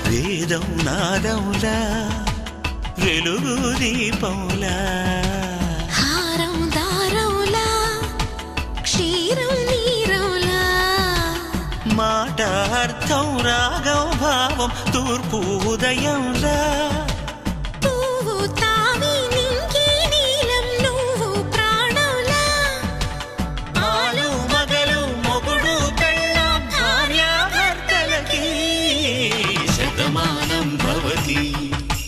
వేదం నాదములా వెలుగు దీపములా
హారం దారవులా క్షీరం నీరవులా
మాట అర్థం రాగం భావం తూర్పు ఉదయంలా
పువ్వు తావి నింగి నీలం నువ్వు ప్రాణంలా
ఆలు మగలు మొగుడు పెళ్ళాం భార్యాభర్తలకి శతమానం భవతి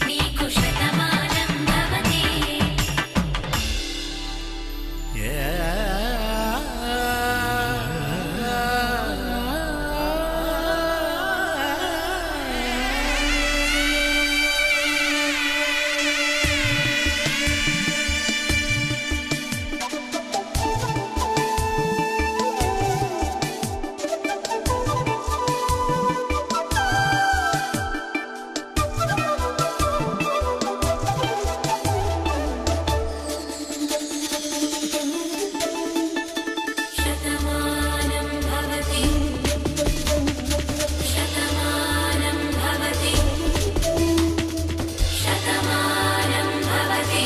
నీకు శతమానం భవతి శతమానం భవతి శతమానం భవతి శతమానం భవతి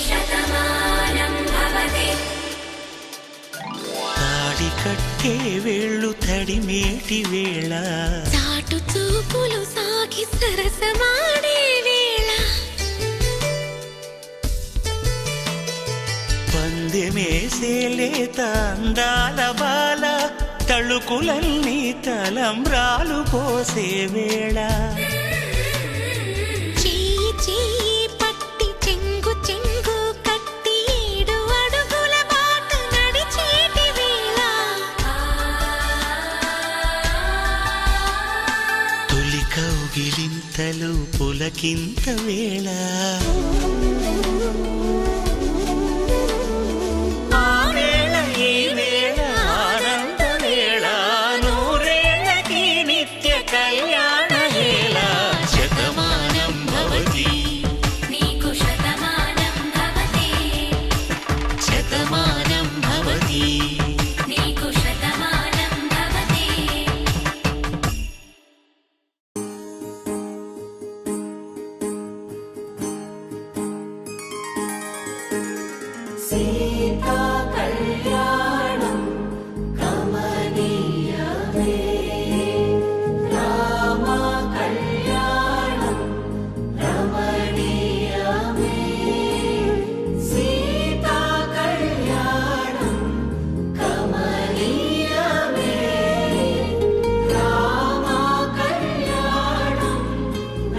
శతమానం భవతి
తాడి కట్టే వేళ్ళు తడిమేటి వేళ
చాటు చూపులు సాగి సరసమాడే వేళ
పందెమేసే లేత అందాల బాల తళుకులన్నీ తలంబ్రాలు పోసే వేళ
చెయ్యి చెయ్యి పట్టి చెంగు చెంగు కట్టి 7 అడుగుల బాట నడిచేటి వేళ
తొలి కౌగిలింతలు పులకింత వేళ ఆ వేళ ఈ వేళ ఆనంద వేళ నూరేళ్ళకి నిత్య కళ్యాణ వేళ శతమానం భవతి
నీకు శతమానం భవతి
శతమానం భవతి
నీకు శతమానం భవతి
సీతా కళ్యాణం కమనీయమే రామ కళ్యాణం రమణీయమే సీతా కళ్యాణం కమనీయమే రామ కళ్యాణం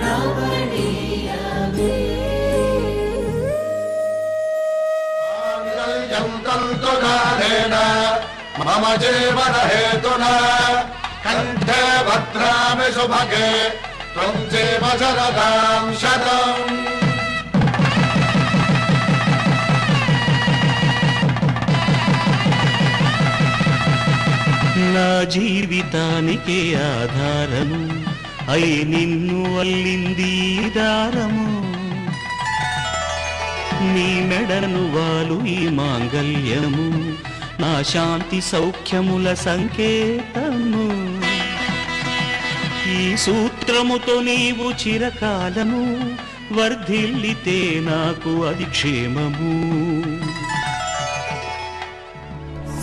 రమణీయమే
మమ జీవన హేతున కంఠే భద్రామి శుభగే త్వం జీవ శరదాం శతం
నా జీవితానికి ఆధారము అయి నిన్ను అల్లింది ఈ దారము నీ మెడను వాలు ఈ మాంగల్యము నా శాంతి సౌఖ్యముల సంకేతము ఈ సూత్రముతో నీవు చిరకాలము వర్ధిల్లితే నాకు అది క్షేమము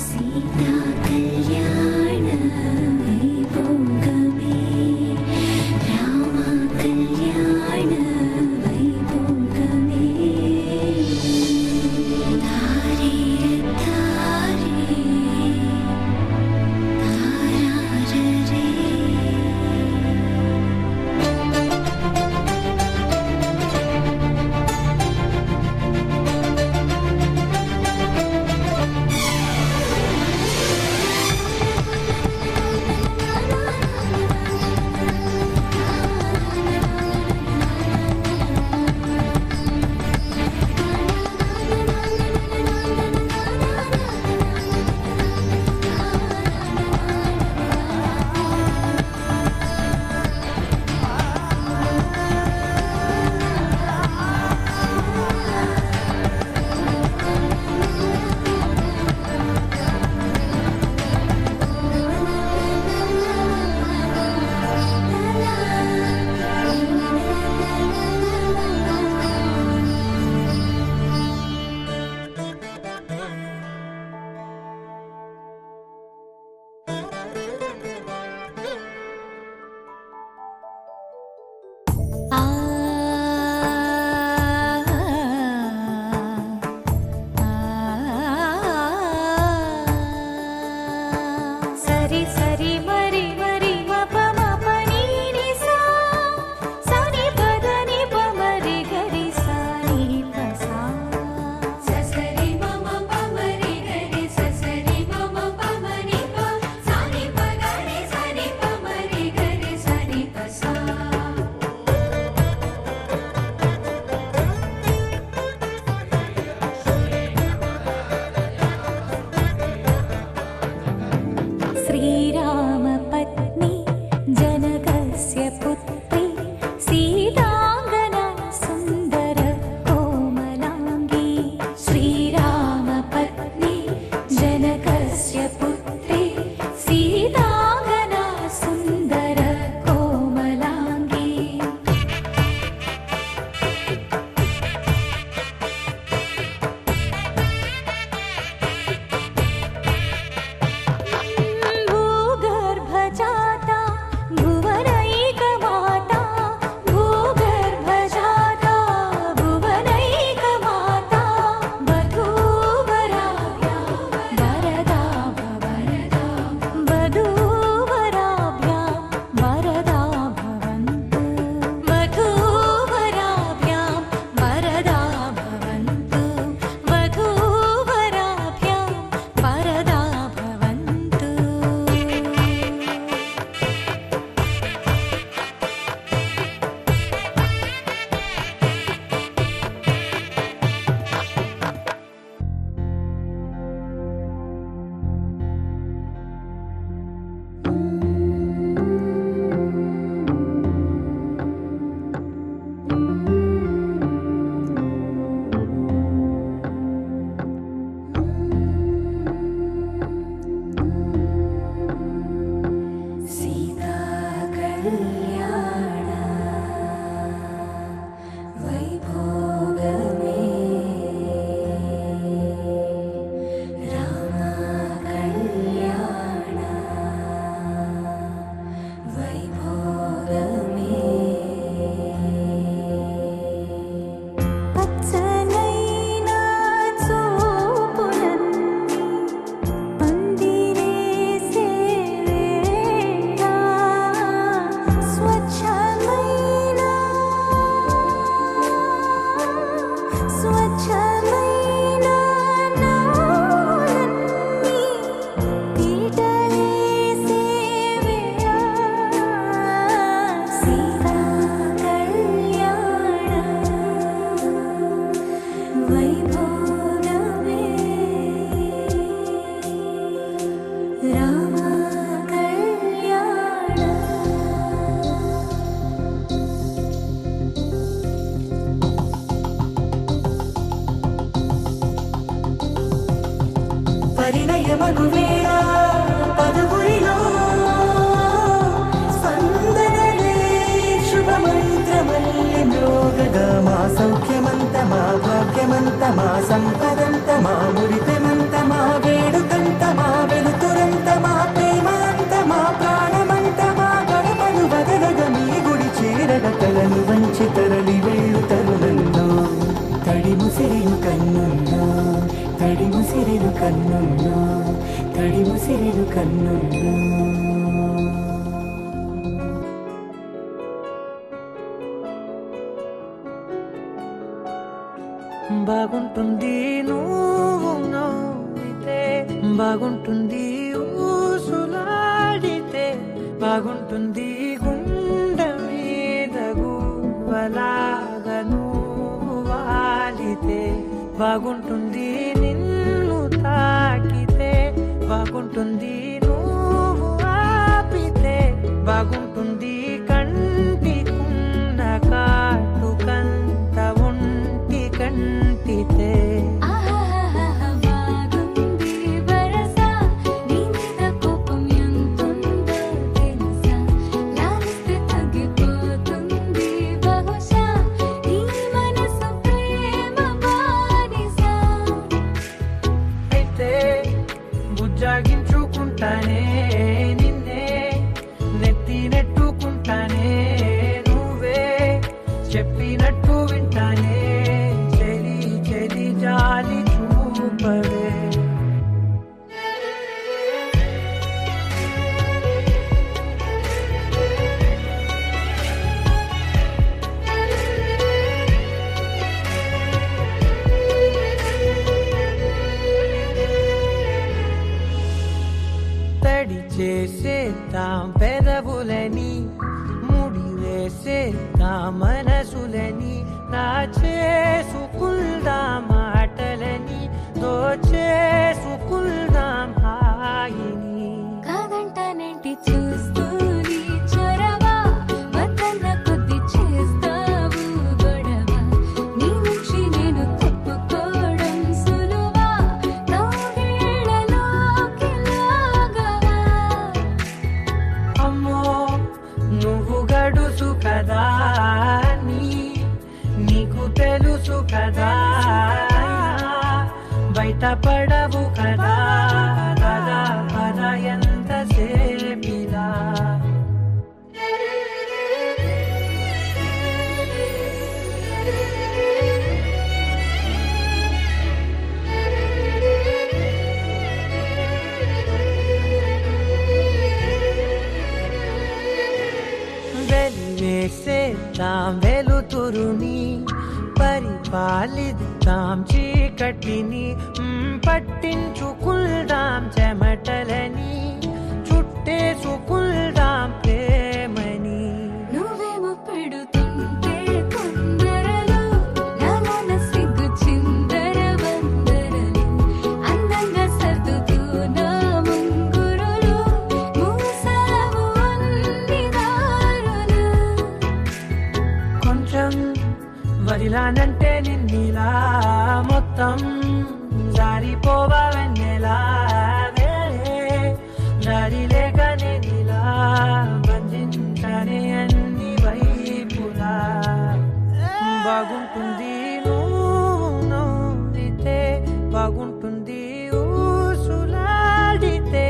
సీతా కళ్యాణ వైభోగమే రామ కళ్యాణ సరి సరి మరి మరి మప మప నీ ని సా సని పద ని ప మరి గరి సా ని ప సా
ససరి మమ పమరి గరి ససరి మమ పమని ప సాని పగరి సని పమరి గరి సని పసా
శ్రీరామ పత్ని జనకస్య పుత్రి సీతాంగన సుందర కోమలాంగి శ్రీరామ పత్ని జనకస్య పుత్రి సీతాంగన సుందర కోమలాంగి భూగర్భజాతా భువనైకమాతా భూగర్భజాతా భువనైకమాతా వధూవరాభ్యాం వరదా భవరదా వధూవరాభ్యాం వరదా భవంతు వధూవరాభ్యాం వరదా భవంతు వధూవరాభ్యాం వరదా భవంతు
సీతా కళ్యాణ వైభోగమే రామ కళ్యాణ వైభోగమే
పచ్చనైనా చూపులన్నీ పందిరేసే వేళ స్వచ్ఛమైన నాలన్నీ పీటలేసే వేళ సీతా కళ్యాణ వైభోగమే రామ కళ్యాణ
పరిణయమగు వేళ పదవురిలో స్పందనలే శుభమంత్రమల్లి మ్రోగగా మా సౌఖ్యమంత మా భాగ్యమంత మా సంపదంత మా మురిపెమంత మా వేడుకంత మా వెలుతురంత మా ప్రేమంత మా ప్రాణమంత మా గడపను వదలగ మీ గుడి చేరగ కలను వంచి తరలి వెళ్ళు తరుణంలో తడి ముసిరిలు కన్నుల్లో తడి ముసిరిలు కన్నుల్లో తడి ముసిరిలు కన్నుల్లో బాగుంటుంది నువ్వు నవ్వితే బాగుంటుంది ఊసులాడితే బాగుంటుంది గుండె మీద గువ్వలాగా నువ్వు వాలితే బాగుంటుంది నిన్ను తాకితే బాగుంటుంది నువ్వు ఆపితే బాగుంటుంది కంటికున్న కాటుకంత ఒంటి కంటితే
బాగుంది వరస నీ మీద కోపం ఎంతుందో తెలుసా లాలిస్తే తగ్గిపోతుంది బహుశా నీ మనసు ప్రేమ బానిస
అయితే బుజ్జాగించుకుంటానే నిన్నే నెత్తి నెట్టుకుంటానే నువ్వే చెప్పినట్టు వింటానే చెలి చెలి జాలి చూపవే తడి చేసేద్దాం పెదవులని, ముడి వేసేద్దాం మనసులని, నా చేసుకుందాం మాటలని, దోచేసుకుందాం హాయిని.
కాదంటానేంటి చూస్తూ నీ చొరవ, వద్దన్న కొద్ది చేస్తావు గొడవ, నీ నుంచి నేను తప్పుకోవడం సులువా, కౌగిళ్ళలోకి లాగవా.
అమ్మో నువ్వు గడుసు కదా నీకు తెలుసు కదా, బయట పడవు కదా పద పద ఎంత సేపిలా. వెలివేసేద్దాం వెలుతురుని, పరిపాలిద్దాం చీకటిని, పట్టించుకుందాం చెమటలని, చుట్టేసుకుందాం ప్రేమని.
నువ్వేమో పెడుతుంటే కొందరలు, నాలోన సిగ్గు చిందర వందరలు, అందంగా సర్దుతూ నా ముంగురులు, మూసావు అన్ని దారులు.
కొంచెం వదిలానంటే నిన్నిలా మొత్తం జారిపోవన్నెలా, దారి లేక నేనిలా బంధించనే అన్ని వైపులా. బాగుంటుంది నువ్వు నవ్వితే, బాగుంటుంది ఊసులాడితే,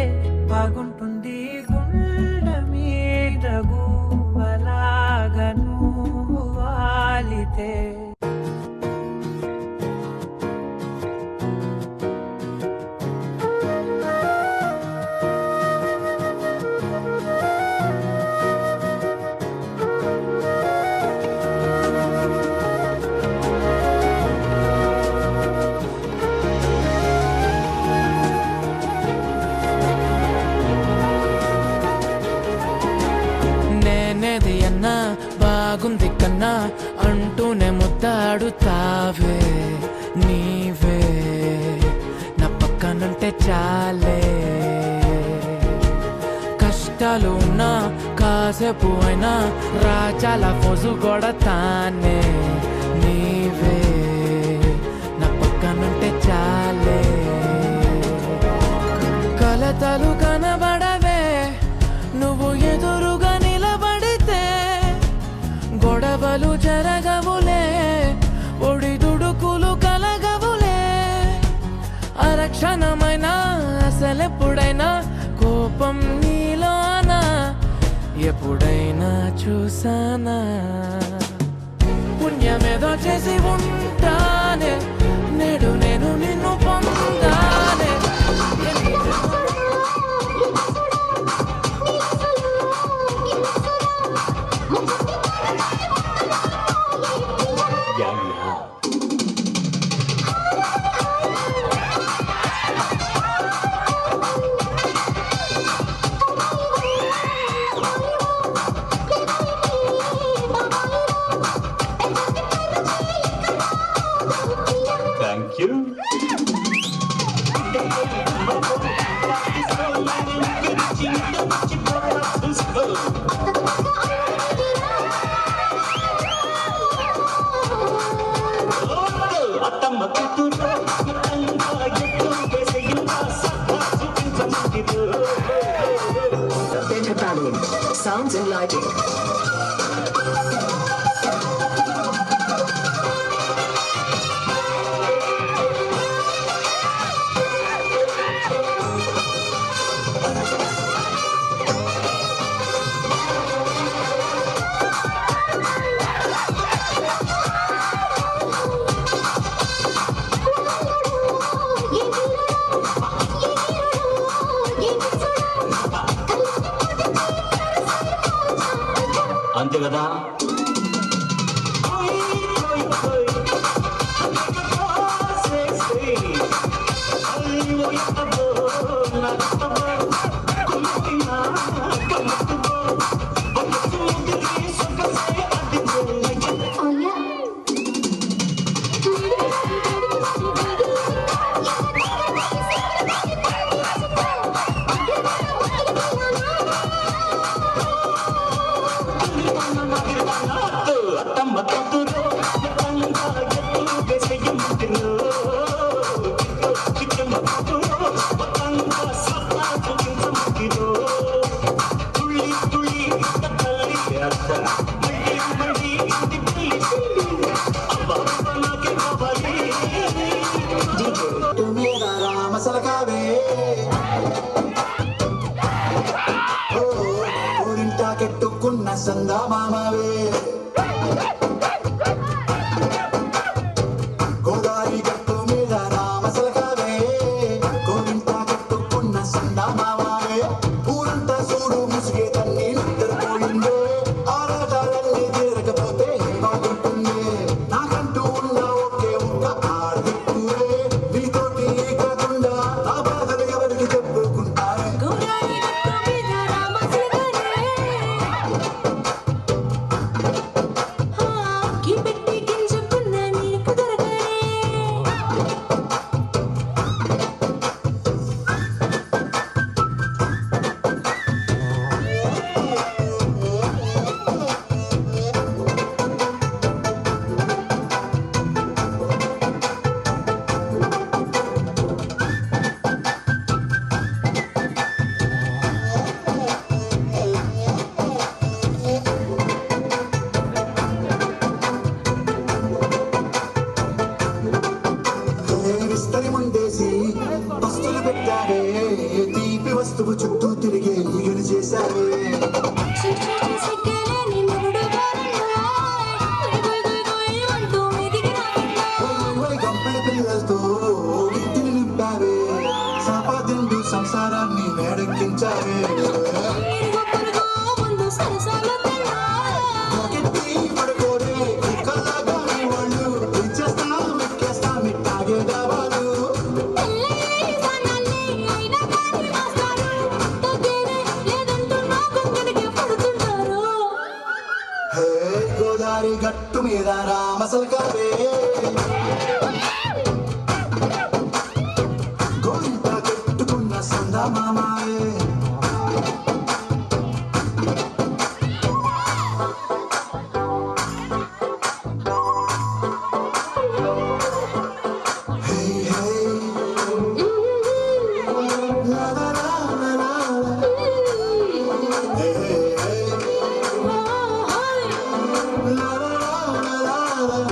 బాగుంటుంది గుండె మీద గువ్వలాగా నువ్వు వాలితే.
నేనేది అన్నా బాగుంది కన్నా అంటూనే ముద్దాడుతావే నీవే, నా పక్కనుంటే చాలే. కష్టాలు ఉన్నా కాసేపు అయినా రాజాల ఫోజు కొడతానే నీవే, నా పక్కనుంటే చాలే. కలతలు కనబడవే నువ్వు ఎదురుగా నిలబడితే, గొడవలు జరగవులే ఒడిదుడుకులు కలగవులే. అరక్షణమైనా అసలెప్పుడైనా కోపం నీలోనా ఎప్పుడైనా చూసానా. పుణ్యమేదో చేసి ఉంటానే నేడు నేను నిన్ను పొందానే.
Thank you. అత్తమ్మ కూతురు
Sounds enlightening.
అంతే కదా.
సందా మామవే గోదావరి గట్టు మీద రామసలకావే గోరింట కట్టుకున్న సందా మామవే ఊరంతా చూడు ముసిగే తల్లి నిద్రపోయిందే ఆరాటాలన్నీ తీరకపోతే బాగుంటుంది నాకంటూ ఉన్న ఒకే ఒక్క ఆర్దిక్కువే నీతోటి కాకుండా నా బాధలు ఎవరికి చెప్పుకుంటారే
గోదావరి గట్టు మీద రామచిలకనే కి పెట్టి గింజుకున్న నీకు దొరకనే
విస్తరి ముందేసి పస్తులు పెట్టావే తీపి వస్తువు చుట్టూ తిరిగే ఈగలు చేశావే
సిగ్గలేని మొగుడు బారన్నా గోయ్ అంటూ ఎదిగినా
గంపెల పిల్లలతో ఇంటిని నింపావే సంపాదిండు సంసారాన్ని మేడెక్కించావే
ముందు సరసాల పిల్ల
ఒకటి పడుకోరే కుక్కలాగా నీ వాళ్ళు ఇచ్చేస్తా మెక్కేస్తా మిట్టాగే దాబాలు హే గోదావరి గట్టు మీద రామసలకావే గోరింట కట్టుకున్న సందా మామాయే Hey, hey. La, la, la, la, la, la. Hey, hey, hey. La, la, la, la, la, la.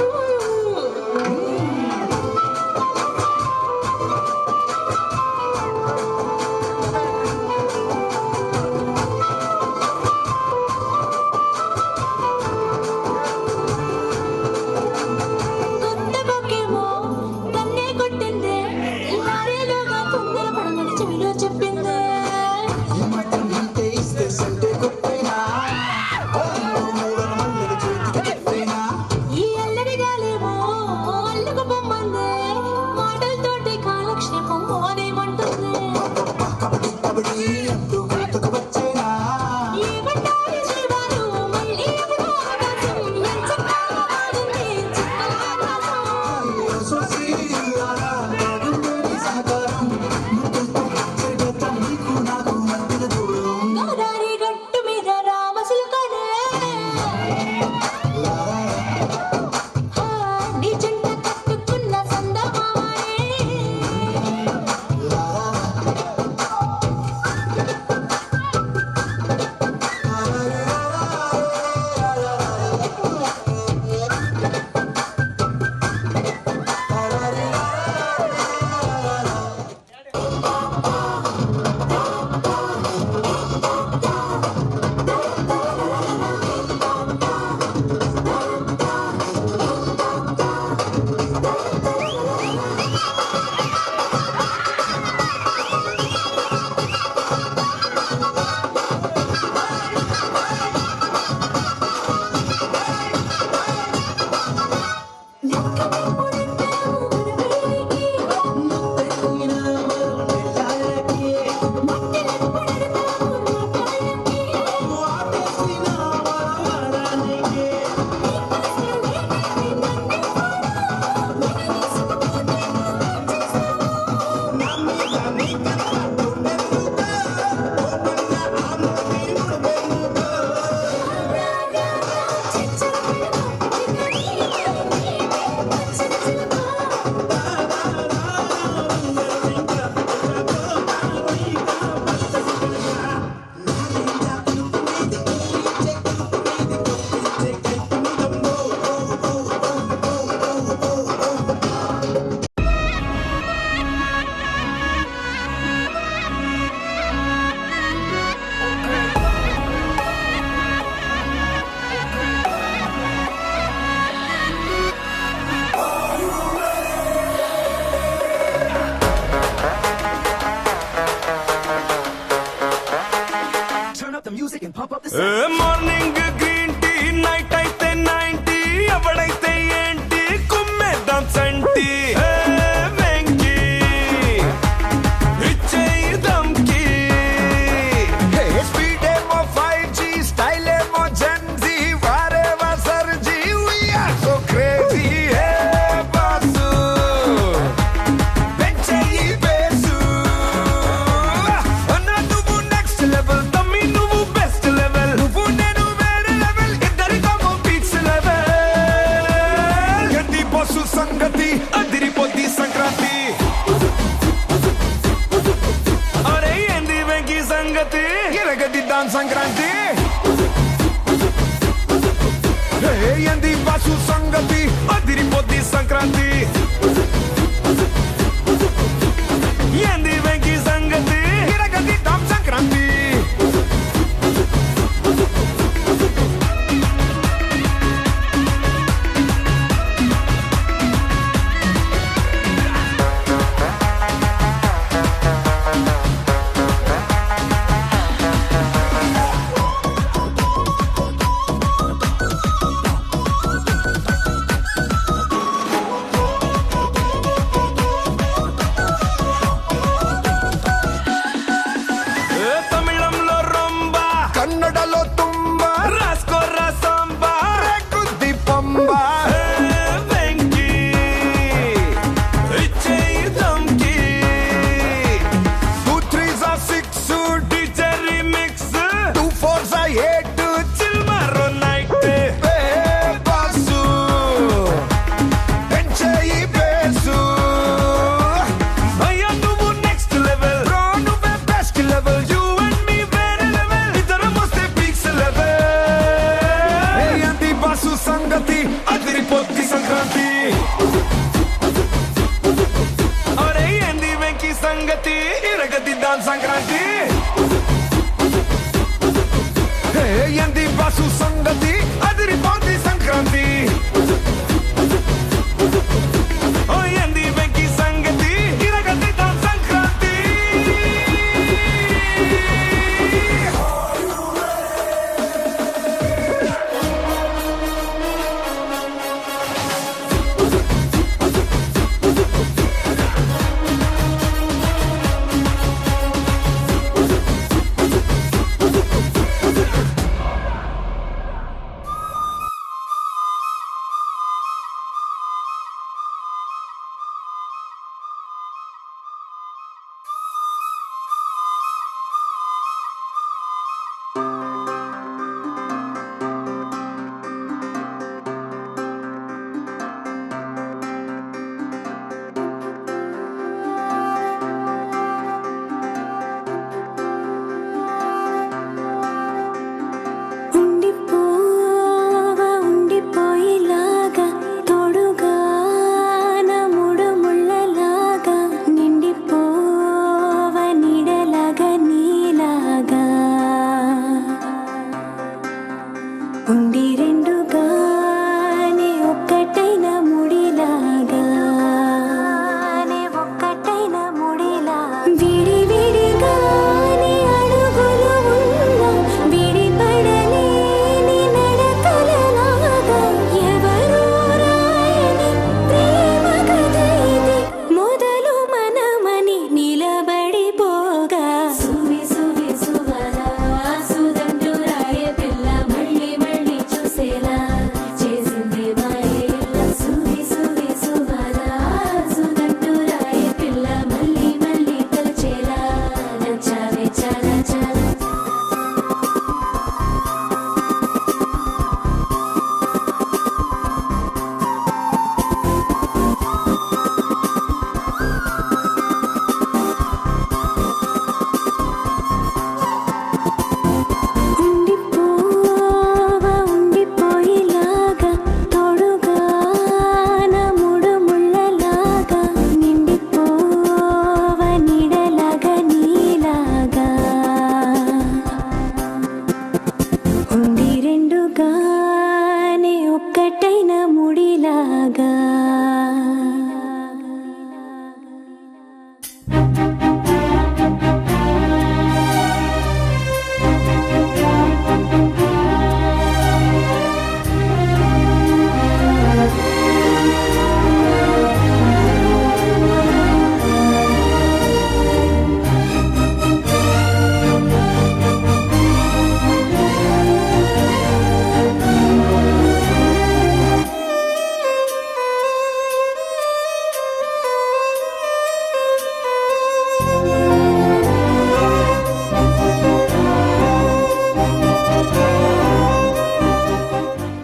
music and pump up the
morning green tea night అయితే 90 ఎవడైతే ఏంటి కుమ్మేద్దాం సంటి వెంకి ఇచ్చేయి దమ్కి
స్పీడ్ ఏమో 5G స్టైల్ ఏమో జెన్జీ వారేవా సర్జీ we are so crazy hey boss పెంచేయి బేసు
అన్నా నువ్వు నెక్స్ట్ లెవెల్ తమ్మి నువ్వు బెస్ట్ లెవెల్
నువ్వు నేను వేరే లెవెల్
ఇద్దరికమో పీక్స్ లెవెల్
గడ్డి బస్సు సంగతి
అదిరిపోద్ది సంక్రాంతి అరే ఏంది వెంకీ సంగతి
ఎరగదిద్దాం సంక్రాంతి ఏంది బస్సు సంగతి
అదిరిపోద్ది సంక్రాంతి ఏంది వెంకీ సంగతి
ఎరగదిద్దాం సంక్రాంతి
తమిళంలో రొంబ
కన్నడలో తుంబా
రాసుకోరా సాంబా
రేగుద్ది పంబా
వెంకీ ఇచ్చేయి దమ్కి
2 3s are 6
DJ remix
2 4s are 8
చిల్మారో నైట్
బాసు పెంచేయి బేసు
భయ్యా నువ్వు నెక్స్ట్ లెవెల్
బ్రో నువ్వే best level
you and me వేరే లెవెల్ ఇద్దరం వస్తే పీక్స్ లెవెల్
ఏంది బాసు సంగతి
అదిరిపోద్ది సంక్రాంతి అరే ఏంది వెంకీ సంగతి ఇరగదిద్దాం సంక్రాంతి